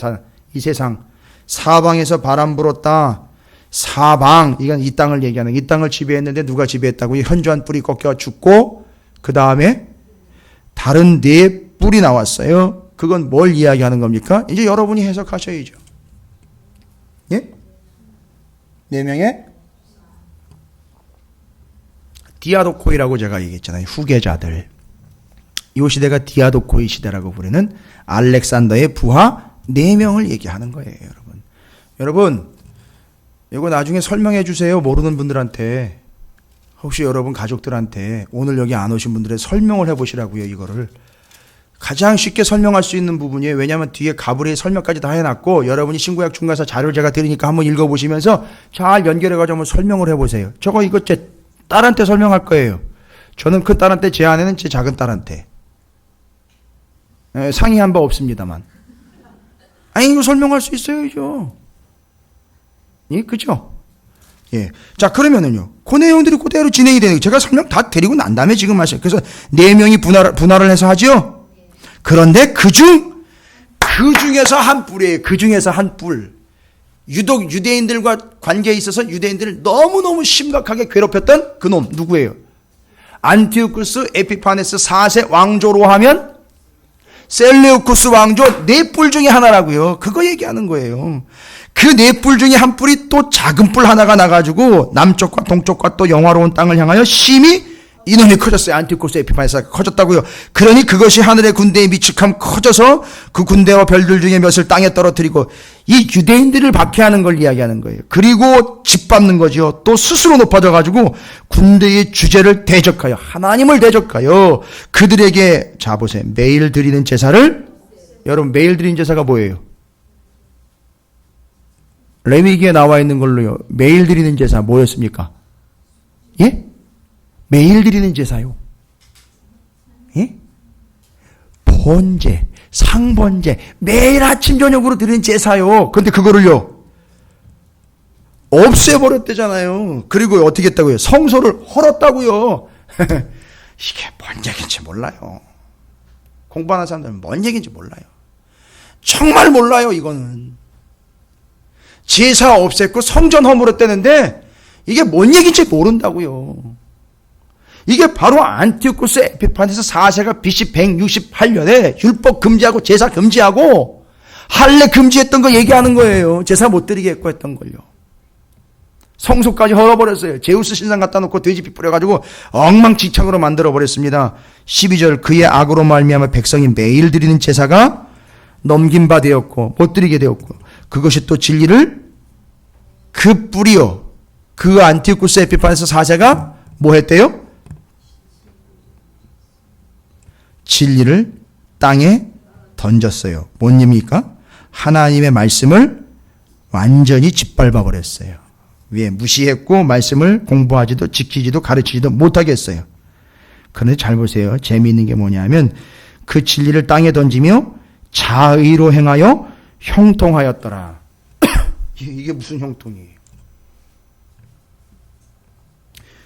이 세상. 사방에서 바람 불었다. 사방, 이건 이 땅을 얘기하는, 이 땅을 지배했는데 누가 지배했다고? 현저한 뿔이 꺾여 죽고 그 다음에 다른 네 뿔이 나왔어요. 그건 뭘 이야기하는 겁니까? 이제 여러분이 해석하셔야죠. 예? 4명의 디아도코이라고 제가 얘기했잖아요. 후계자들. 이 시대가 디아도코이 시대라고 부르는 알렉산더의 부하 4명을 얘기하는 거예요, 여러분. 여러분, 이거 나중에 설명해 주세요. 모르는 분들한테. 혹시 여러분 가족들한테 오늘 여기 안 오신 분들의 설명을 해 보시라고요, 이거를. 가장 쉽게 설명할 수 있는 부분이에요. 왜냐하면 뒤에 가브리엘 설명까지 다 해놨고, 여러분이 신구약 중간사 자료를 제가 드리니까 한번 읽어보시면서 잘 연결해가지고 한번 설명을 해보세요. 이거 제 딸한테 설명할 거예요. 저는 큰 딸한테, 제 아내는 제 작은 딸한테. 상의한 바 없습니다만. 이거 설명할 수 있어야죠. 예, 그죠? 예. 자, 그러면은요. 그 내용들이 그대로 진행이 되는 거예요. 제가 설명 다 드리고 난 다음에 지금 하셔요. 그래서 4명이 분할을 해서 하죠? 그런데 그 중에서 한 뿔이에요. 그 중에서 한 뿔. 유독 유대인들과 관계에 있어서 유대인들을 너무너무 심각하게 괴롭혔던 그 놈, 누구예요? 안티오쿠스 에피파네스 4세 왕조로 하면 셀레우쿠스 왕조 4뿔 중에 하나라고요. 그거 얘기하는 거예요. 그 4뿔 중에 한 뿔이 또 작은 뿔 하나가 나가지고 남쪽과 동쪽과 또 영화로운 땅을 향하여 심히 이놈이 커졌어요. 안티오쿠스 에피파네스가 커졌다고요. 그러니 그것이 하늘의 군대에 미축함 커져서 그 군대와 별들 중에 몇을 땅에 떨어뜨리고, 이 유대인들을 박해하는 걸 이야기하는 거예요. 그리고 짓밟는 거죠. 또 스스로 높아져 가지고 군대의 주제를 대적하여, 하나님을 대적하여 그들에게, 자 보세요, 매일 드리는 제사를, 여러분 매일 드리는 제사가 뭐예요? 레위기에 나와 있는 걸로요. 매일 드리는 제사 뭐였습니까? 예? 매일 드리는 제사요. 예? 번제, 상번제, 매일 아침 저녁으로 드리는 제사요. 그런데 그거를요, 없애버렸대잖아요. 그리고 어떻게 했다고요? 성소를 헐었다고요. 이게 뭔 얘기인지 몰라요. 공부하는 사람들은 뭔 얘기인지 몰라요. 정말 몰라요, 이거는. 제사 없앴고 성전 허물었다는데 이게 뭔 얘기인지 모른다고요. 이게 바로 안티오쿠스 에피파네스 4세가 BC 168년에 율법 금지하고 제사 금지하고 할례 금지했던 거 얘기하는 거예요. 제사 못 드리게 했고 했던 걸요. 성소까지 헐어버렸어요. 제우스 신상 갖다 놓고 돼지피 뿌려가지고 엉망진창으로 만들어버렸습니다. 12절, 그의 악으로 말미암아 백성이 매일 드리는 제사가 넘긴 바 되었고 못 드리게 되었고, 그것이 또 진리를, 그 뿌리요, 그 안티오쿠스 에피파네스 4세가 뭐 했대요? 진리를 땅에 던졌어요. 뭔 의미입니까? 하나님의 말씀을 완전히 짓밟아 버렸어요. 왜? 무시했고 말씀을 공부하지도 지키지도 가르치지도 못하게 했어요. 그런데 잘 보세요. 재미있는 게 뭐냐면 그 진리를 땅에 던지며 자의로 행하여 형통하였더라. 이게 무슨 형통이에요?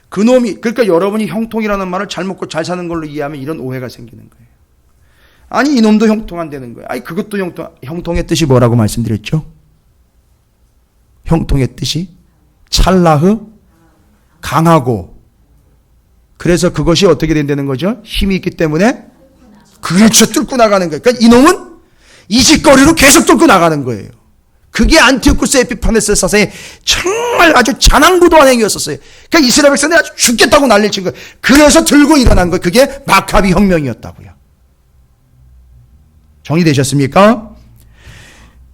그놈이, 그러니까 여러분이 형통이라는 말을 잘 먹고 잘 사는 걸로 이해하면 이런 오해가 생기는 거예요. 아니, 이놈도 형통한다는 거예요. 아니, 그것도 형통의 뜻이 뭐라고 말씀드렸죠? 형통의 뜻이 찰나흐 강하고, 그래서 그것이 어떻게 된다는 거죠? 힘이 있기 때문에 그렇죠, 뚫고 나가는 거예요. 그러니까 이놈은 이 짓거리로 계속 뚫고 나가는 거예요. 그게 안티오쿠스 에피파네스 사세의 정말 아주 잔황부도한 행위였었어요. 그러니까 이스라엘 백성들이 아주 죽겠다고 난리를 친 거예요. 그래서 들고 일어난 거예요. 그게 마카비 혁명이었다고요. 정리되셨습니까?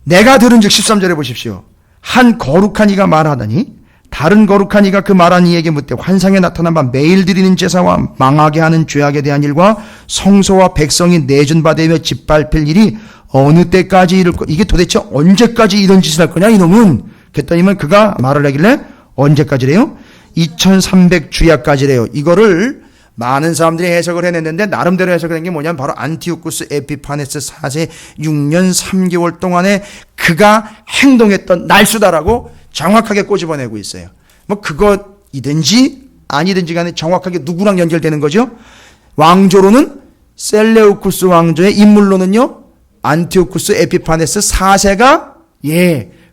내가 들은즉 13절에 보십시오. 한 거룩한 이가 말하더니 다른 거룩한 이가 그 말한 이에게 묻되 환상에 나타난 바 매일 드리는 제사와 망하게 하는 죄악에 대한 일과 성소와 백성이 내준 바 되며 짓밟힐 일이 어느 때까지 이를 거, 이게 도대체 언제까지 이런 짓을 할 거냐 이놈은. 그랬더니만 그가 말을 하길래 언제까지래요? 2300주야까지래요. 이거를 많은 사람들이 해석을 해냈는데 나름대로 해석을 한 게 뭐냐면 바로 안티오쿠스 에피파네스 4세 6년 3개월 동안에 그가 행동했던 날수다라고 정확하게 꼬집어내고 있어요. 뭐 그것이든지 아니든지 간에 정확하게 누구랑 연결되는 거죠? 왕조로는 셀레우쿠스 왕조의, 인물로는요 안티오쿠스 에피파네스 4세가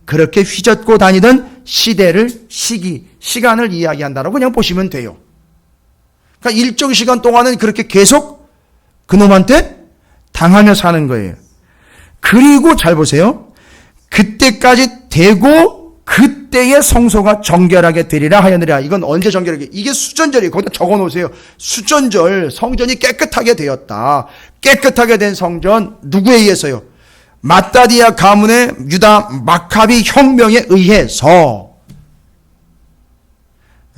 그렇게 휘젓고 다니던 시간을 이야기한다라고 그냥 보시면 돼요. 그러니까 일정 시간 동안은 그렇게 계속 그놈한테 당하며 사는 거예요. 그리고 잘 보세요. 그때까지 되고 그때의 성소가 정결하게 되리라 하였느라. 이건 언제 정결하게? 이게 수전절이에요. 거기다 적어놓으세요. 수전절, 성전이 깨끗하게 되었다. 깨끗하게 된 성전 누구에 의해서요? 마따디아 가문의 유다 마카비 혁명에 의해서.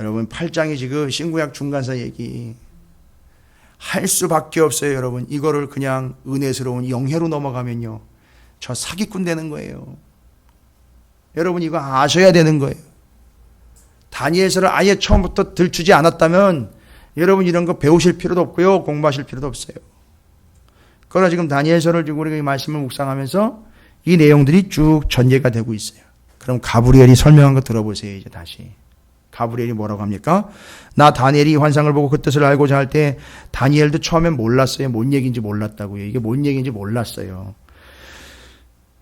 여러분 8장이 지금 신구약 중간사 얘기 할 수밖에 없어요. 여러분 이거를 그냥 은혜스러운 영해로 넘어가면요 저 사기꾼 되는 거예요. 여러분 이거 아셔야 되는 거예요. 다니엘서를 아예 처음부터 들추지 않았다면 여러분 이런 거 배우실 필요도 없고요, 공부하실 필요도 없어요. 그러나 지금 다니엘서를 지금 우리가 이 말씀을 묵상하면서 이 내용들이 쭉 전개가 되고 있어요. 그럼 가브리엘이 설명한 거 들어보세요. 이제 다시 가브리엘이 뭐라고 합니까? 나 다니엘이 환상을 보고 그 뜻을 알고자 할 때 다니엘도 처음엔 몰랐어요. 뭔 얘기인지 몰랐다고요. 이게 뭔 얘기인지 몰랐어요.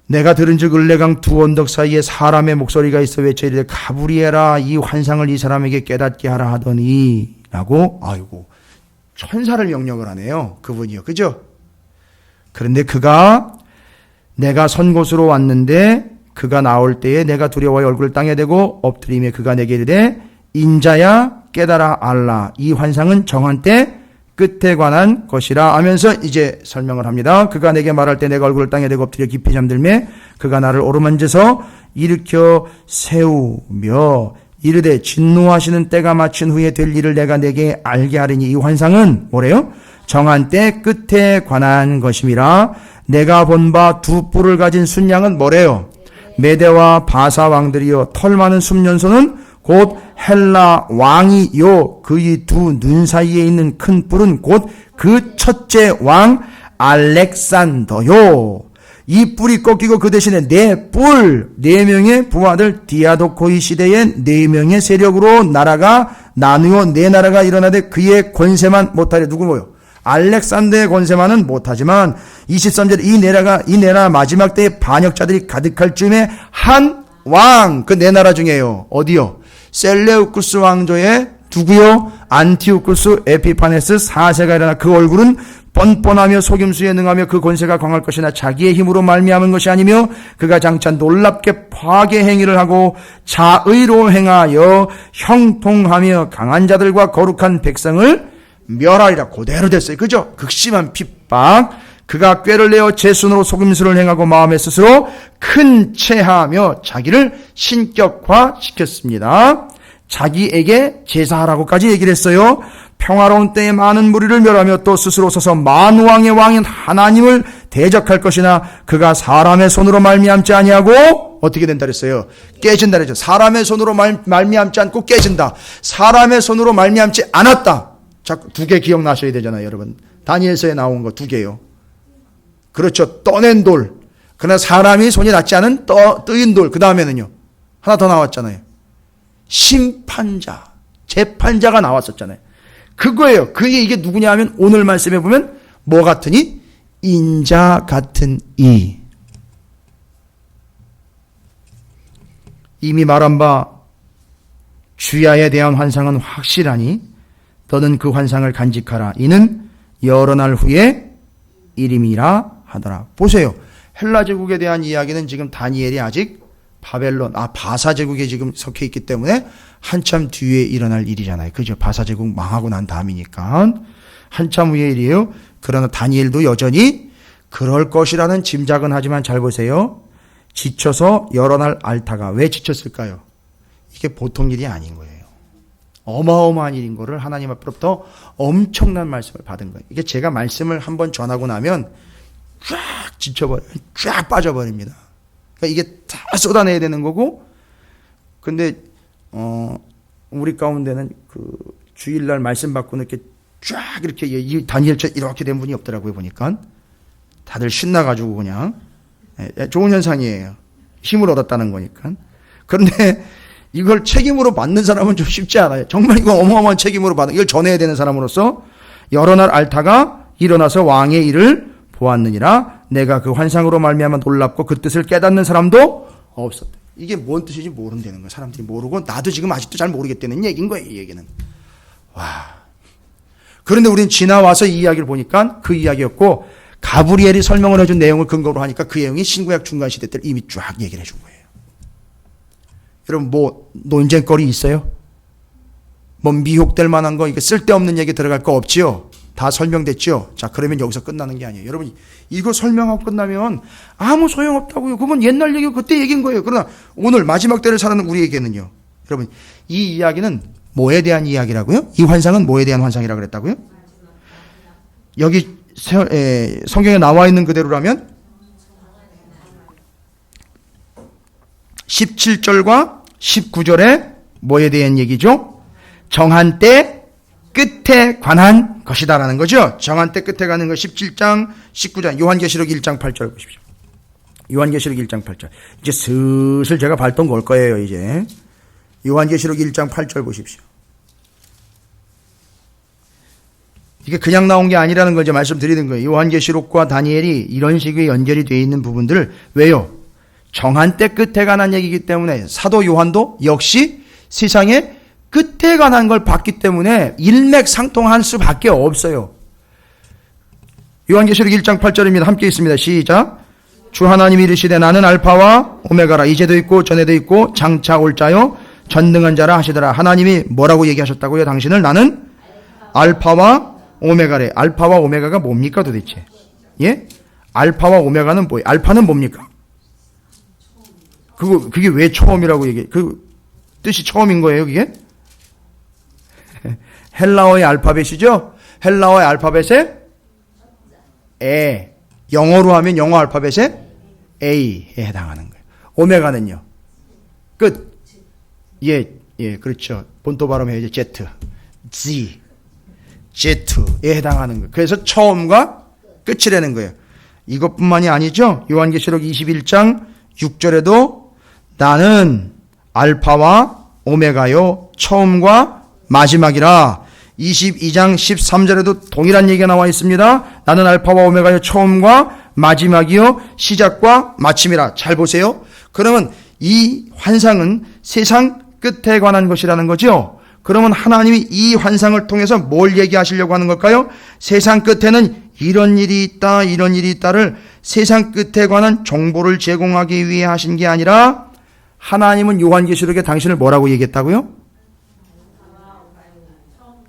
내가 들은즉 을레강 두 언덕 사이에 사람의 목소리가 있어 외쳐 이르되 가브리엘아 이 환상을 이 사람에게 깨닫게 하라 하더니 라고. 아이고 천사를 명령을 하네요. 그분이요. 그죠? 그런데 그가 내가 선 곳으로 왔는데 그가 나올 때에 내가 두려워하여 얼굴을 땅에 대고 엎드리며 그가 내게 이르되 인자야 깨달아 알라 이 환상은 정한 때 끝에 관한 것이라 하면서 이제 설명을 합니다. 그가 내게 말할 때 내가 얼굴을 땅에 대고 엎드려 깊이 잠들매 그가 나를 오르만져서 일으켜 세우며 이르되 진노하시는 때가 마친 후에 될 일을 내가 내게 알게 하리니 이 환상은 뭐래요? 정한 때 끝에 관한 것임이라. 내가 본 바 두 뿔을 가진 순양은 뭐래요? 메대와 바사 왕들이요 털 많은 숨년소는 곧 헬라 왕이요 그의 두 눈 사이에 있는 큰 뿔은 곧 그 첫째 왕 알렉산더요. 이 뿔이 꺾이고 그 대신에 네 명의 부하들 디아도코이 시대의 4명의 세력으로 나라가 나누어 네 나라가 일어나되 그의 권세만 못하려. 누구고요? 알렉산더의 권세만은 못하지만 23절 이 나라 마지막 때에 반역자들이 가득할 즈음에 한 왕 그 네 나라 중에요. 어디요? 셀레우쿠스 왕조의 누구요? 안티오쿠스 에피파네스 4세가 일어나 그 얼굴은 뻔뻔하며 속임수에 능하며 그 권세가 강할 것이나 자기의 힘으로 말미암은 것이 아니며 그가 장차 놀랍게 파괴 행위를 하고 자의로 행하여 형통하며 강한 자들과 거룩한 백성을 멸하리라. 그대로 됐어요. 그죠? 극심한 핍박. 그가 꾀를 내어 제 손으로 속임수를 행하고 마음에 스스로 큰 체하며 자기를 신격화시켰습니다. 자기에게 제사하라고까지 얘기를 했어요. 평화로운 때에 많은 무리를 멸하며 또 스스로 서서 만왕의 왕인 하나님을 대적할 것이나 그가 사람의 손으로 말미암지 아니하고 어떻게 된다 그랬어요? 깨진다 그랬죠. 사람의 손으로 말미암지 않고 깨진다. 사람의 손으로 말미암지 않았다. 자꾸 2개 기억나셔야 되잖아요, 여러분. 다니엘서에 나온 거 2개요. 그렇죠. 떠낸 돌. 그러나 사람이 손이 닿지 않은 뜨인 돌. 그 다음에는요. 하나 더 나왔잖아요. 심판자, 재판자가 나왔었잖아요. 그거예요. 이게 누구냐 하면 오늘 말씀해 보면 뭐 같으니? 인자 같은 이. 이미 말한 바 주야에 대한 환상은 확실하니 너는 그 환상을 간직하라. 이는 여러 날 후에 일임이라 하더라. 보세요. 헬라 제국에 대한 이야기는 지금 다니엘이 아직 바사 제국에 지금 속해 있기 때문에 한참 뒤에 일어날 일이잖아요. 그죠? 바사 제국 망하고 난 다음이니까 한참 후의 일이에요. 그러나 다니엘도 여전히 그럴 것이라는 짐작은 하지만 잘 보세요. 지쳐서 여러 날 앓다가 왜 지쳤을까요? 이게 보통 일이 아닌 거예요. 어마어마한 일인 거를 하나님 앞으로부터 엄청난 말씀을 받은 거예요. 이게 제가 말씀을 한번 전하고 나면 쫙 지쳐버려요. 쫙 빠져버립니다. 그러니까 이게 다 쏟아내야 되는 거고, 근데 우리 가운데는 그 주일날 말씀 받고 이렇게 쫙 이렇게 이 다니엘처럼 이렇게 된 분이 없더라고요. 보니까 다들 신나가지고 그냥 좋은 현상이에요. 힘을 얻었다는 거니까. 그런데 이걸 책임으로 받는 사람은 좀 쉽지 않아요. 정말 이거 어마어마한 책임으로 받는, 이걸 전해야 되는 사람으로서 여러 날 앓다가 일어나서 왕의 일을 보았느니라. 내가 그 환상으로 말미암아 놀랍고 그 뜻을 깨닫는 사람도 없었다. 이게 뭔 뜻인지 모른다는 거예요. 사람들이 모르고 나도 지금 아직도 잘 모르겠다는 얘기인 거예요. 이 얘기는. 와. 그런데 우리는 지나와서 이 이야기를 보니까 그 이야기였고, 가브리엘이 설명을 해준 내용을 근거로 하니까 그 내용이 신구약 중간시대 때 이미 쫙 얘기를 해준 거예요. 여러분 뭐 논쟁거리 있어요? 뭐 미혹될 만한 거, 이거 쓸데없는 얘기 들어갈 거 없지요? 다 설명됐죠? 자, 그러면 여기서 끝나는 게 아니에요. 여러분 이거 설명하고 끝나면 아무 소용없다고요. 그건 옛날 얘기고 그때 얘기인 거예요. 그러나 오늘 마지막 때를 사는 우리에게는요. 여러분 이 이야기는 뭐에 대한 이야기라고요? 이 환상은 뭐에 대한 환상이라고 그랬다고요? 여기 성경에 나와 있는 그대로라면 17절과 19절에 뭐에 대한 얘기죠? 정한 때 끝에 관한 것이다라는 거죠. 정한 때 끝에 가는 거 17장 19장 요한계시록 1장 8절 보십시오. 요한계시록 1장 8절. 이제 슬슬 제가 발동 걸 거예요. 이제 요한계시록 1장 8절 보십시오. 이게 그냥 나온 게 아니라는 걸 이제 말씀드리는 거예요. 요한계시록과 다니엘이 이런 식의 연결이 되어 있는 부분들을 왜요? 정한 때 끝에 관한 얘기이기 때문에 사도 요한도 역시 세상의 끝에 관한 걸 봤기 때문에 일맥상통할 수밖에 없어요. 요한계시록 1장 8절입니다. 함께 있습니다. 시작. 주 하나님이 이르시되 나는 알파와 오메가라. 이제도 있고 전에도 있고 장차 올 자요 전능한 자라 하시더라. 하나님이 뭐라고 얘기하셨다고요? 당신을 나는 알파와 오메가래. 알파와 오메가가 뭡니까 도대체? 예? 알파와 오메가는 뭐예요? 알파는 뭡니까? 그게 왜 처음이라고 얘기해? 그 뜻이 처음인 거예요, 그게? 헬라어의 알파벳이죠? 헬라어의 알파벳에 영어로 하면 영어 알파벳에 A에 해당하는 거예요. 오메가는요? 끝. 예, 그렇죠. 본토 발음해야죠. Z에 해당하는 거예요. 그래서 처음과 끝이라는 거예요. 이것뿐만이 아니죠. 요한계시록 21장 6절에도 나는 알파와 오메가요 처음과 마지막이라. 22장 13절에도 동일한 얘기가 나와 있습니다. 나는 알파와 오메가요 처음과 마지막이요 시작과 마침이라. 잘 보세요. 그러면 이 환상은 세상 끝에 관한 것이라는 거죠. 그러면 하나님이 이 환상을 통해서 뭘 얘기하시려고 하는 걸까요? 세상 끝에는 이런 일이 있다, 이런 일이 있다를 세상 끝에 관한 정보를 제공하기 위해 하신 게 아니라, 하나님은 요한계시록에 당신을 뭐라고 얘기했다고요?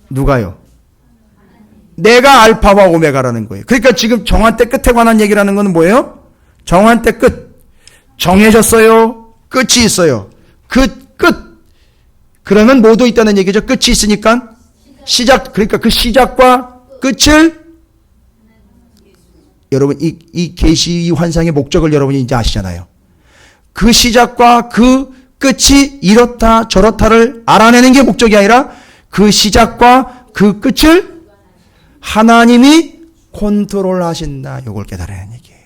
누가요? 내가 알파와 오메가라는 거예요. 그러니까 지금 정한 때 끝에 관한 얘기라는 건 뭐예요? 정한 때 끝. 정해졌어요. 끝이 있어요. 끝. 그러면 뭐도 있다는 얘기죠. 끝이 있으니까 시작. 그러니까 그 시작과 끝을 여러분 이 계시 이 환상의 목적을 여러분이 이제 아시잖아요. 그 시작과 그 끝이 이렇다 저렇다를 알아내는 게 목적이 아니라 그 시작과 그 끝을 하나님이 컨트롤하신다. 이걸 깨달아야 얘기예요.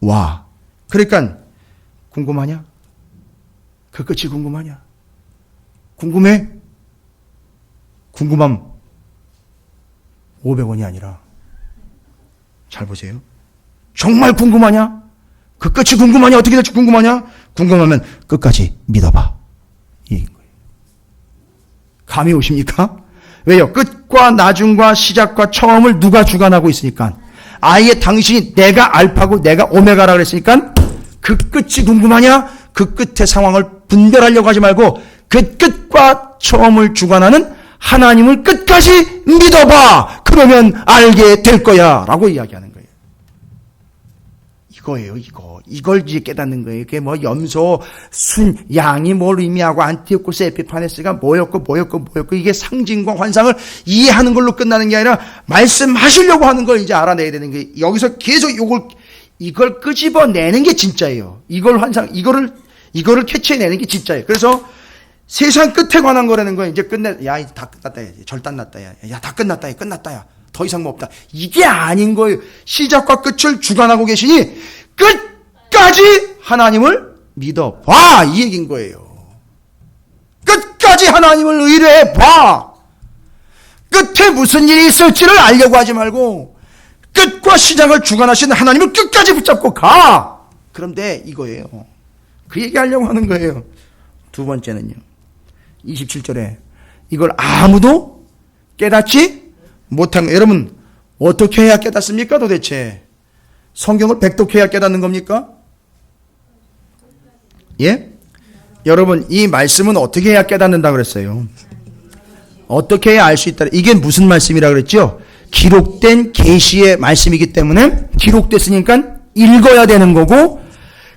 와. 그러니까 궁금하냐? 그 끝이 궁금하냐? 궁금해? 궁금함 500원이 아니라 잘 보세요. 정말 궁금하냐? 그 끝이 궁금하냐? 어떻게 될지 궁금하냐? 궁금하면 끝까지 믿어봐. 이 얘기인 거예요. 감이 오십니까? 왜요? 끝과 나중과 시작과 처음을 누가 주관하고 있으니까. 아예 당신이 내가 알파고 내가 오메가라 그랬으니까 그 끝이 궁금하냐? 그 끝의 상황을 분별하려고 하지 말고 그 끝과 처음을 주관하는 하나님을 끝까지 믿어봐. 그러면 알게 될 거야. 라고 이야기하는 거예요. 이거예요, 이거. 이걸 이제 깨닫는 거예요. 이게 뭐 염소, 양이 뭘 의미하고 안티오코스 에피파네스가 뭐였고 이게 상징과 환상을 이해하는 걸로 끝나는 게 아니라 말씀하시려고 하는 걸 이제 알아내야 되는 게 여기서 계속 이걸 끄집어내는 게 진짜예요. 이거를 캐치해내는 게 진짜예요. 그래서 세상 끝에 관한 거라는 건 이제 야, 다 끝났다. 절단 났다. 야, 다 끝났다. 끝났다. 더 이상 뭐 없다. 이게 아닌 거예요. 시작과 끝을 주관하고 계시니 끝까지 하나님을 믿어봐. 이 얘기인 거예요. 끝까지 하나님을 의뢰해봐. 끝에 무슨 일이 있을지를 알려고 하지 말고 끝과 시작을 주관하시는 하나님을 끝까지 붙잡고 가. 그런데 이거예요. 그 얘기하려고 하는 거예요. 두 번째는요. 27절에 이걸 아무도 깨닫지 못한 거예요. 여러분 어떻게 해야 깨닫습니까 도대체? 성경을 백독해야 깨닫는 겁니까? 예? 여러분 이 말씀은 어떻게 해야 깨닫는다 그랬어요? 어떻게 해야 알 수 있다? 이게 무슨 말씀이라 그랬죠? 기록된 계시의 말씀이기 때문에 기록됐으니까 읽어야 되는 거고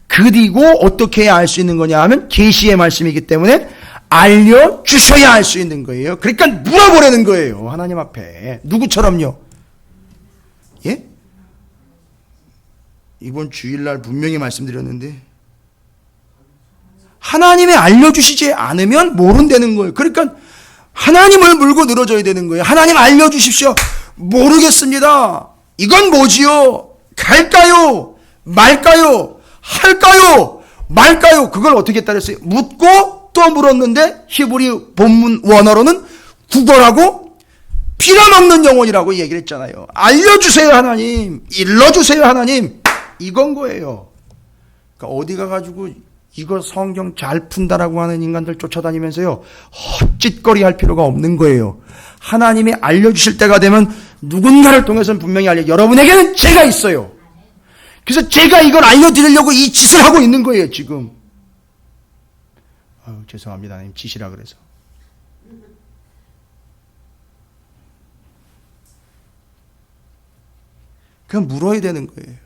그리고 어떻게 해야 알 수 있는 거냐 하면 계시의 말씀이기 때문에 알려주셔야 알 수 있는 거예요. 그러니까 물어보라는 거예요. 하나님 앞에. 누구처럼요? 예? 이번 주일날 분명히 말씀드렸는데 하나님이 알려주시지 않으면 모른다는 거예요. 그러니까 하나님을 물고 늘어져야 되는 거예요. 하나님 알려주십시오. 모르겠습니다. 이건 뭐지요? 갈까요? 말까요? 할까요? 말까요? 그걸 어떻게 했다 그랬어요? 묻고 또 물었는데 히브리 본문 원어로는 구걸하고 빌어먹는 영혼이라고 얘기를 했잖아요. 알려주세요 하나님. 일러주세요 하나님. 이건 거예요. 그러니까 어디 가가지고 이거 성경 잘 푼다라고 하는 인간들 쫓아다니면서요 헛짓거리 할 필요가 없는 거예요. 하나님이 알려주실 때가 되면 누군가를 통해서는 분명히 여러분에게는 제가 있어요. 그래서 제가 이걸 알려드리려고 이 짓을 하고 있는 거예요 지금. 죄송합니다 하나님 짓이라 그래서. 그냥 물어야 되는 거예요.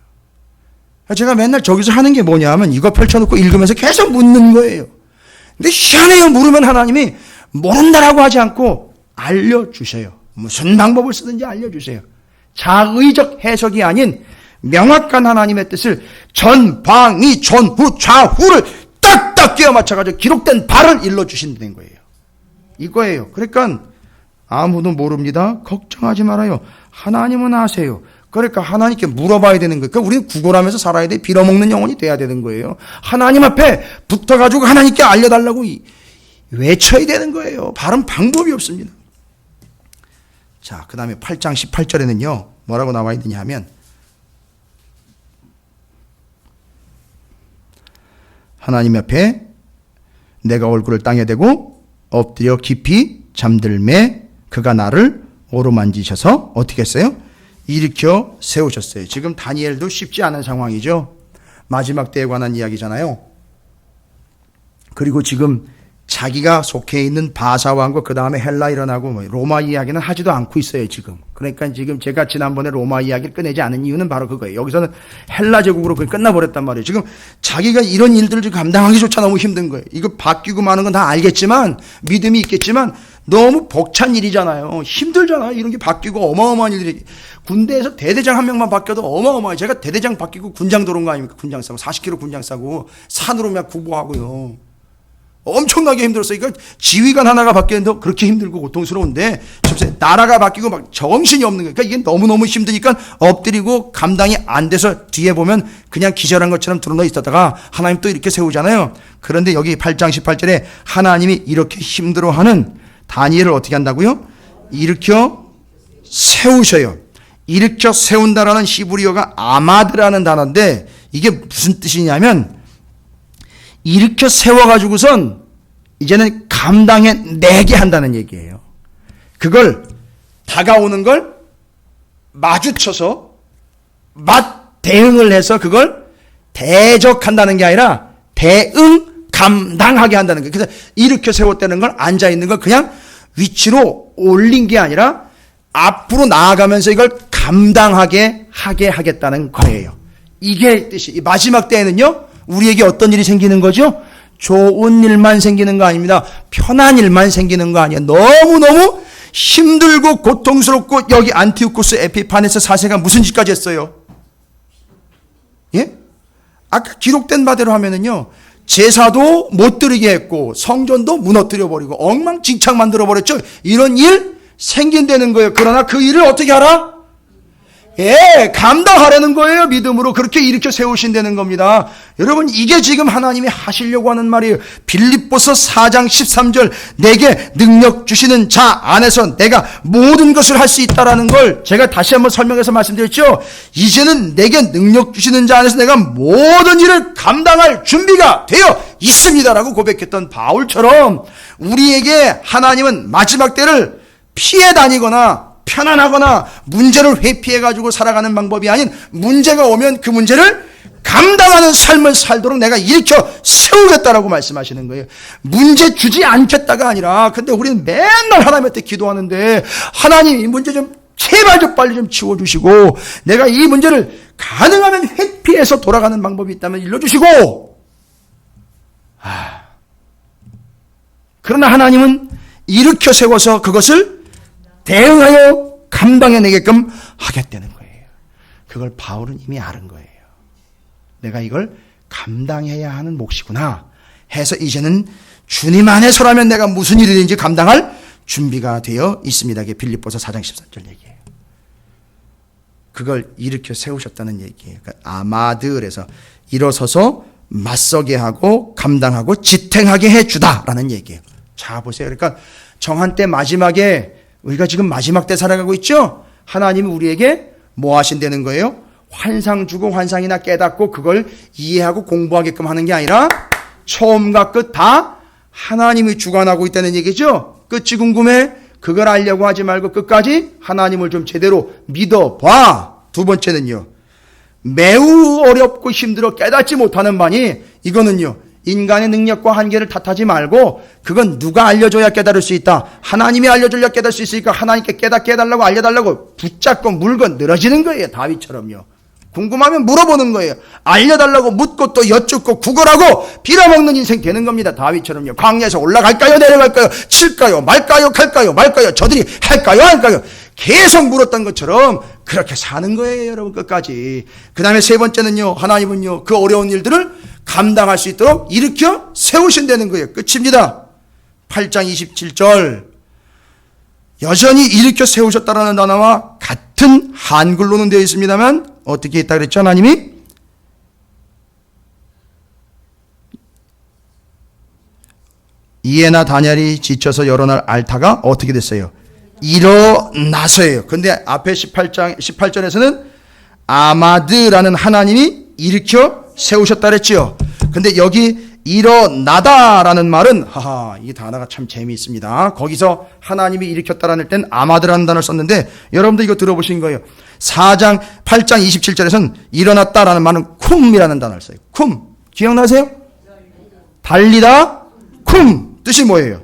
제가 맨날 저기서 하는 게 뭐냐 하면 이거 펼쳐놓고 읽으면서 계속 묻는 거예요. 근데 희한해요. 물으면 하나님이 모른다라고 하지 않고 알려주세요. 무슨 방법을 쓰든지 알려주세요. 자의적 해석이 아닌 명확한 하나님의 뜻을 전방위 전후 좌우를 딱딱 끼워 맞춰가지고 기록된 바를 일러주신다는 거예요. 이거예요. 그러니까 아무도 모릅니다. 걱정하지 말아요. 하나님은 아세요. 그러니까 하나님께 물어봐야 되는 거예요. 그러니까 우리는 구걸하면서 살아야 돼. 빌어먹는 영혼이 돼야 되는 거예요. 하나님 앞에 붙어가지고 하나님께 알려달라고 외쳐야 되는 거예요. 다른 방법이 없습니다. 자, 그 다음에 8장 18절에는요. 뭐라고 나와 있느냐 하면 하나님 앞에 내가 얼굴을 땅에 대고 엎드려 깊이 잠들매 그가 나를 오로만지셔서 어떻게 했어요? 일으켜 세우셨어요. 지금 다니엘도 쉽지 않은 상황이죠. 마지막 때에 관한 이야기잖아요. 그리고 지금 자기가 속해 있는 바사왕과 그 다음에 헬라 일어나고 로마 이야기는 하지도 않고 있어요 지금. 그러니까 지금 제가 지난번에 로마 이야기를 꺼내지 않은 이유는 바로 그거예요. 여기서는 헬라 제국으로 그게 끝나버렸단 말이에요. 지금 자기가 이런 일들을 감당하기조차 너무 힘든 거예요. 이거 바뀌고 마는 건 다 알겠지만 믿음이 있겠지만 너무 벅찬 일이잖아요. 힘들잖아요. 이런 게 바뀌고 어마어마한 일들이. 군대에서 대대장 한 명만 바뀌어도 어마어마해요. 제가 대대장 바뀌고 군장 들어온 거 아닙니까? 군장 싸고 40km 군장 싸고 산으로 막 구보하고요. 엄청나게 힘들었어요. 그러니까 지휘관 하나가 바뀌는데 그렇게 힘들고 고통스러운데 나라가 바뀌고 막 정신이 없는 거예요. 그러니까 이게 너무너무 힘드니까 엎드리고 감당이 안 돼서 뒤에 보면 그냥 기절한 것처럼 드러나 있었다가 하나님 또 이렇게 세우잖아요. 그런데 여기 8장 18절에 하나님이 이렇게 힘들어하는 다니엘을 어떻게 한다고요? 일으켜 세우셔요. 일으켜 세운다라는 히브리어가 아마드라는 단어인데 이게 무슨 뜻이냐면 일으켜 세워가지고선 이제는 감당해내게 한다는 얘기예요. 그걸 다가오는 걸 마주쳐서 맞대응을 해서 그걸 대적한다는 게 아니라 대응 감당하게 한다는 거예요. 그래서 일으켜 세웠다는 걸 앉아있는 걸 그냥 위치로 올린 게 아니라 앞으로 나아가면서 이걸 감당하게 하게 하겠다는 거예요. 이게 뜻이. 마지막 때에는요, 우리에게 어떤 일이 생기는 거죠? 좋은 일만 생기는 거 아닙니다. 편한 일만 생기는 거 아니에요. 너무너무 힘들고 고통스럽고, 여기 안티오코스 에피파네스 4세가 무슨 짓까지 했어요? 예? 아까 기록된 바대로 하면은요, 제사도 못 드리게 했고 성전도 무너뜨려 버리고 엉망진창 만들어 버렸죠. 이런 일 생긴다는 거예요. 그러나 그 일을 어떻게 하라? 예, 감당하라는 거예요. 믿음으로 그렇게 일으켜 세우신다는 겁니다. 여러분, 이게 지금 하나님이 하시려고 하는 말이에요. 빌립보서 4장 13절, 내게 능력 주시는 자 안에서 내가 모든 것을 할 수 있다라는 걸 제가 다시 한번 설명해서 말씀드렸죠. 이제는 내게 능력 주시는 자 안에서 내가 모든 일을 감당할 준비가 되어 있습니다라고 고백했던 바울처럼, 우리에게 하나님은 마지막 때를 피해 다니거나 편안하거나 문제를 회피해가지고 살아가는 방법이 아닌, 문제가 오면 그 문제를 감당하는 삶을 살도록 내가 일으켜 세우겠다라고 말씀하시는 거예요. 문제 주지 않겠다가 아니라, 근데 우리는 맨날 하나님한테 기도하는데, 하나님 이 문제 좀 제발 좀 빨리 좀 치워주시고, 내가 이 문제를 가능하면 회피해서 돌아가는 방법이 있다면 일러주시고, 그러나 하나님은 일으켜 세워서 그것을 대응하여 감당해내게끔 하겠다는 거예요. 그걸 바울은 이미 아는 거예요. 내가 이걸 감당해야 하는 몫이구나 해서 이제는 주님 안에서라면 내가 무슨 일이든지 감당할 준비가 되어 있습니다. 이게 빌립보서 4장 13절 얘기예요. 그걸 일으켜 세우셨다는 얘기예요. 그러니까 아마드에서 일어서서 맞서게 하고 감당하고 지탱하게 해주다라는 얘기예요. 자, 보세요. 그러니까 정한 때 마지막에, 우리가 지금 마지막 때 살아가고 있죠? 하나님이 우리에게 뭐 하신다는 거예요? 환상 주고 환상이나 깨닫고 그걸 이해하고 공부하게끔 하는 게 아니라 처음과 끝 다 하나님이 주관하고 있다는 얘기죠? 끝이 궁금해? 그걸 알려고 하지 말고 끝까지 하나님을 좀 제대로 믿어봐. 두 번째는요, 매우 어렵고 힘들어 깨닫지 못하는 바니, 이거는요, 인간의 능력과 한계를 탓하지 말고, 그건 누가 알려줘야 깨달을 수 있다. 하나님이 알려줘야 깨달을 수 있으니까 하나님께 깨닫게 해달라고 알려달라고 붙잡고 물고 늘어지는 거예요. 다윗처럼요. 궁금하면 물어보는 거예요. 알려달라고 묻고 또 여쭙고 구걸하고 빌어먹는 인생 되는 겁니다. 다윗처럼요. 광야에서 올라갈까요? 내려갈까요? 칠까요? 말까요? 갈까요? 말까요? 저들이 할까요? 할까요? 계속 물었던 것처럼 그렇게 사는 거예요. 여러분, 끝까지. 그 다음에 세 번째는요, 하나님은요, 그 어려운 일들을 감당할 수 있도록 일으켜 세우신다는 거예요. 끝입니다. 8장 27절. 여전히 일으켜 세우셨다라는 단어와 같은 한글로는 되어 있습니다만 어떻게 했다 그랬죠? 하나님이 이에나 다니엘이 지쳐서 여러 날 앓다가 어떻게 됐어요? 일어나서예요. 근데 앞에 18절에서는 아마드라는 하나님이 일으켜 세우셨다 그랬죠. 근데 여기 일어나다라는 말은, 하하, 이 단어가 참 재미있습니다. 거기서 하나님이 일으켰다라는 땐 아마드라는 단어를 썼는데, 여러분도 이거 들어보신 거예요. 8장 27절에서는 일어났다라는 말은 쿰이라는 단어를 써요. 쿰. 기억나세요? 달리다, 쿰. 뜻이 뭐예요?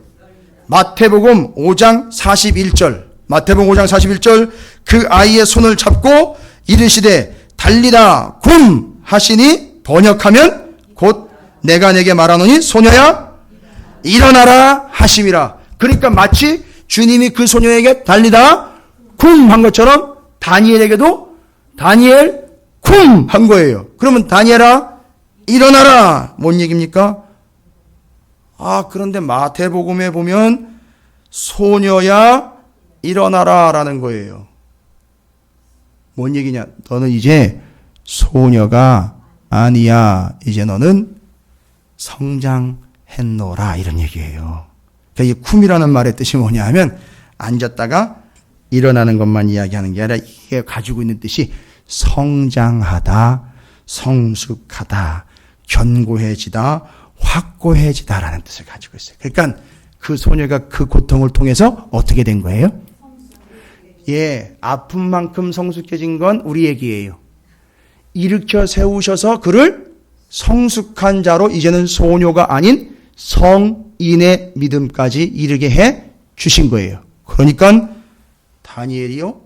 마태복음 5장 41절. 마태복음 5장 41절. 그 아이의 손을 잡고 이르시되 달리다 굼 하시니, 번역하면 곧 내가 내게 말하노니 소녀야 일어나라 하심이라. 그러니까 마치 주님이 그 소녀에게 달리다 굼 한 것처럼 다니엘에게도 다니엘 굼 한 거예요. 그러면 다니엘아 일어나라, 뭔 얘기입니까? 그런데 마태복음에 보면 소녀야 일어나라 라는 거예요. 뭔 얘기냐? 너는 이제 소녀가 아니야. 이제 너는 성장했노라, 이런 얘기예요. 그러니까 이 쿰이라는 말의 뜻이 뭐냐 하면, 앉았다가 일어나는 것만 이야기하는 게 아니라 이게 가지고 있는 뜻이 성장하다, 성숙하다, 견고해지다, 확고해지다라는 뜻을 가지고 있어요. 그러니까 그 소녀가 그 고통을 통해서 어떻게 된 거예요? 예, 아픈 만큼 성숙해진 건 우리 얘기예요. 일으켜 세우셔서 그를 성숙한 자로 이제는 소녀가 아닌 성인의 믿음까지 이르게 해 주신 거예요. 그러니까 다니엘이요,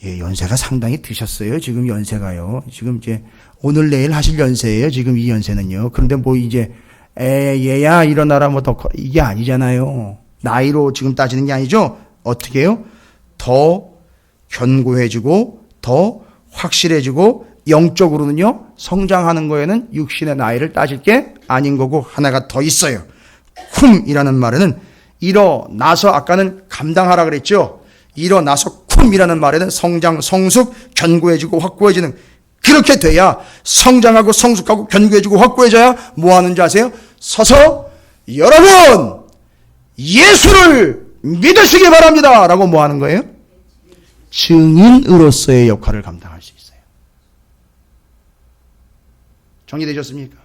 예, 연세가 상당히 드셨어요. 지금 연세가요. 지금 이제 오늘 내일 하실 연세예요. 지금 이 연세는요. 그런데 뭐 이제 얘야 일어나라 뭐 더 이게 아니잖아요. 나이로 지금 따지는 게 아니죠. 어떻게 해요? 더 견고해지고 더 확실해지고 영적으로는요 성장하는 거에는 육신의 나이를 따질 게 아닌 거고 하나가 더 있어요. 쿰이라는 말에는 일어나서 아까는 감당하라 그랬죠. 일어나서 쿰이라는 말에는 성장, 성숙, 견고해지고 확고해지는, 그렇게 돼야 성장하고 성숙하고 견고해지고 확고해져야 뭐 하는 줄 아세요? 서서 여러분 예수를 믿으시기 바랍니다 라고 뭐 하는 거예요? 증인으로서의 역할을 감당할 수 있어요. 정리되셨습니까?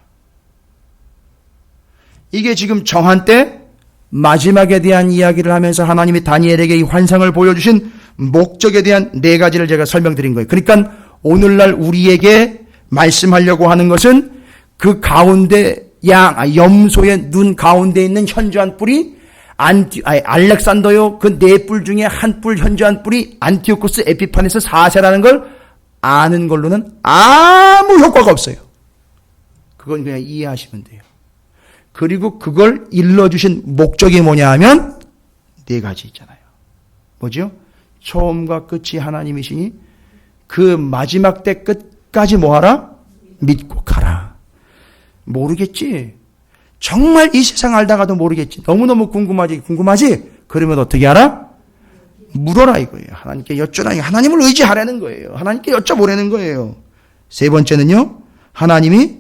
이게 지금 정한 때 마지막에 대한 이야기를 하면서 하나님이 다니엘에게 이 환상을 보여주신 목적에 대한 네 가지를 제가 설명드린 거예요. 그러니까 오늘날 우리에게 말씀하려고 하는 것은 그 가운데 염소의 눈 가운데 있는 현저한 뿔이 알렉산더요, 그 네 뿔 중에 한 뿔 현저한 뿔이 안티오코스 에피파네스 4세라는 걸 아는 걸로는 아무 효과가 없어요. 그건 그냥 이해하시면 돼요. 그리고 그걸 일러주신 목적이 뭐냐 하면 네 가지 있잖아요. 뭐죠? 처음과 끝이 하나님이시니 그 마지막 때 끝까지 뭐하라? 믿고 가라. 모르겠지? 정말 이 세상 알다가도 모르겠지? 너무너무 궁금하지? 그러면 어떻게 알아? 물어라 이거예요. 하나님께 여쭤라. 하나님을 의지하라는 거예요. 하나님께 여쭤보라는 거예요. 세 번째는요, 하나님이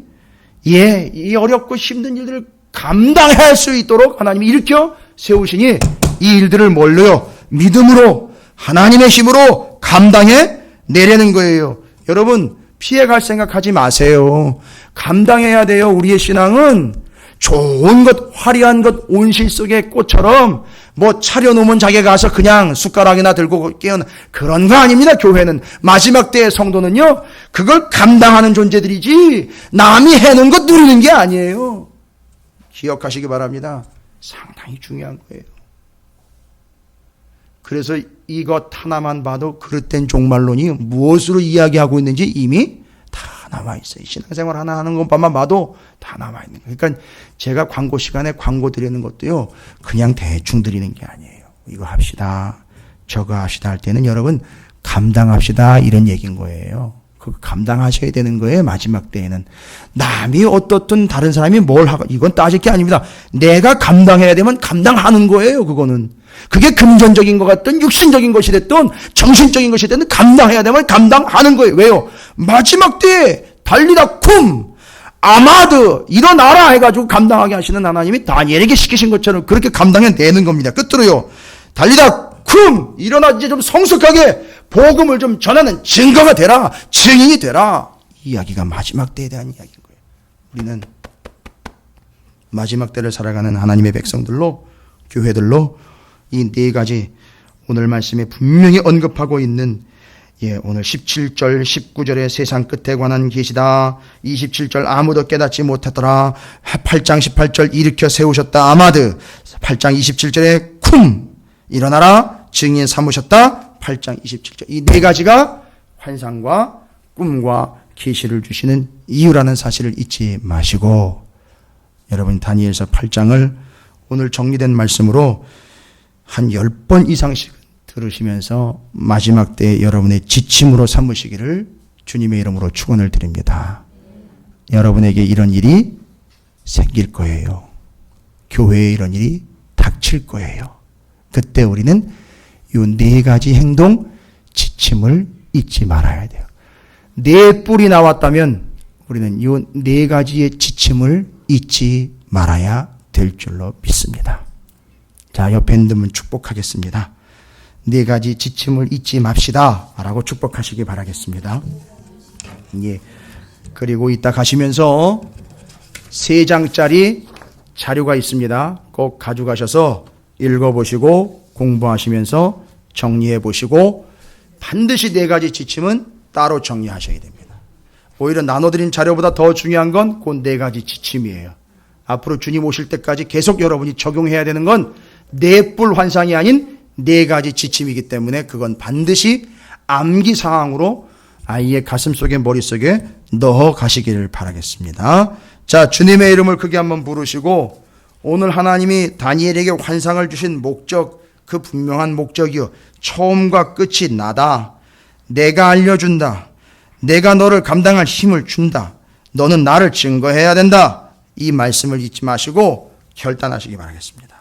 이 어렵고 힘든 일들을 감당할 수 있도록 하나님이 일으켜 세우시니 이 일들을 뭘로요? 믿음으로, 하나님의 힘으로 감당해 내려는 거예요. 여러분 피해갈 생각하지 마세요. 감당해야 돼요. 우리의 신앙은 좋은 것, 화려한 것, 온실 속의 꽃처럼 뭐 차려놓으면 자기가 가서 그냥 숟가락이나 들고 깨어나, 그런 거 아닙니다. 교회는, 마지막 때의 성도는요, 그걸 감당하는 존재들이지 남이 해놓은 것 누리는 게 아니에요. 기억하시기 바랍니다. 상당히 중요한 거예요. 그래서 이것 하나만 봐도 그릇된 종말론이 무엇으로 이야기하고 있는지 이미 다 남아있어요. 신앙생활 하나 하는 것만 봐도 다 남아있는 거예요. 그러니까 제가 광고 시간에 광고 드리는 것도요, 그냥 대충 드리는 게 아니에요. 이거 합시다, 저거 합시다 할 때는 여러분 감당합시다 이런 얘기인 거예요. 그거 감당하셔야 되는 거예요. 마지막 때에는 남이 어떻든 다른 사람이 뭘 하고 이건 따질 게 아닙니다. 내가 감당해야 되면 감당하는 거예요. 그거는 그게 금전적인 것 같든 육신적인 것이 됐든 정신적인 것이 됐든 감당해야 되면 감당하는 거예요. 왜요? 마지막 때에 달리다 쿰 아마드 일어나라 해가지고 감당하게 하시는 하나님이 다니엘에게 시키신 것처럼 그렇게 감당해내는 겁니다. 끝으로요, 달리다 쿰 일어나 이제 좀 성숙하게 복음을 좀 전하는 증거가 되라, 증인이 되라. 이 이야기가 마지막 때에 대한 이야기인 거예요. 우리는 마지막 때를 살아가는 하나님의 백성들로, 교회들로 이 네 가지 오늘 말씀에 분명히 언급하고 있는, 오늘 17절 19절의 세상 끝에 관한 계시다, 27절 아무도 깨닫지 못하더라, 8장 18절 일으켜 세우셨다 아마드, 8장 27절에 쿰 일어나라 증인 삼으셨다, 8장 27절, 이 네 가지가 환상과 꿈과 계시를 주시는 이유라는 사실을 잊지 마시고, 여러분 다니엘서 8장을 오늘 정리된 말씀으로 한 10번 이상씩 들으시면서 마지막 때 여러분의 지침으로 삼으시기를 주님의 이름으로 축원을 드립니다. 여러분에게 이런 일이 생길 거예요. 교회에 이런 일이 닥칠 거예요. 그때 우리는 이 네 가지 행동 지침을 잊지 말아야 돼요. 네 뿔이 나왔다면 우리는 이 네 가지의 지침을 잊지 말아야 될 줄로 믿습니다. 자, 옆에 있는 분 축복하겠습니다. 네 가지 지침을 잊지 맙시다 라고 축복하시기 바라겠습니다. 그리고 이따 가시면서 3장짜리 자료가 있습니다. 꼭 가져가셔서 읽어보시고 공부하시면서 정리해 보시고 반드시 4가지 지침은 따로 정리하셔야 됩니다. 오히려 나눠드린 자료보다 더 중요한 건 그 4가지 지침이에요. 앞으로 주님 오실 때까지 계속 여러분이 적용해야 되는 건 넷불 환상이 아닌 4가지 지침이기 때문에 그건 반드시 암기사항으로 아이의 가슴속에 머릿속에 넣어 가시기를 바라겠습니다. 자, 주님의 이름을 크게 한번 부르시고 오늘 하나님이 다니엘에게 환상을 주신 목적, 그 분명한 목적이요, 처음과 끝이 나다. 내가 알려준다. 내가 너를 감당할 힘을 준다. 너는 나를 증거해야 된다. 이 말씀을 잊지 마시고 결단하시기 바라겠습니다.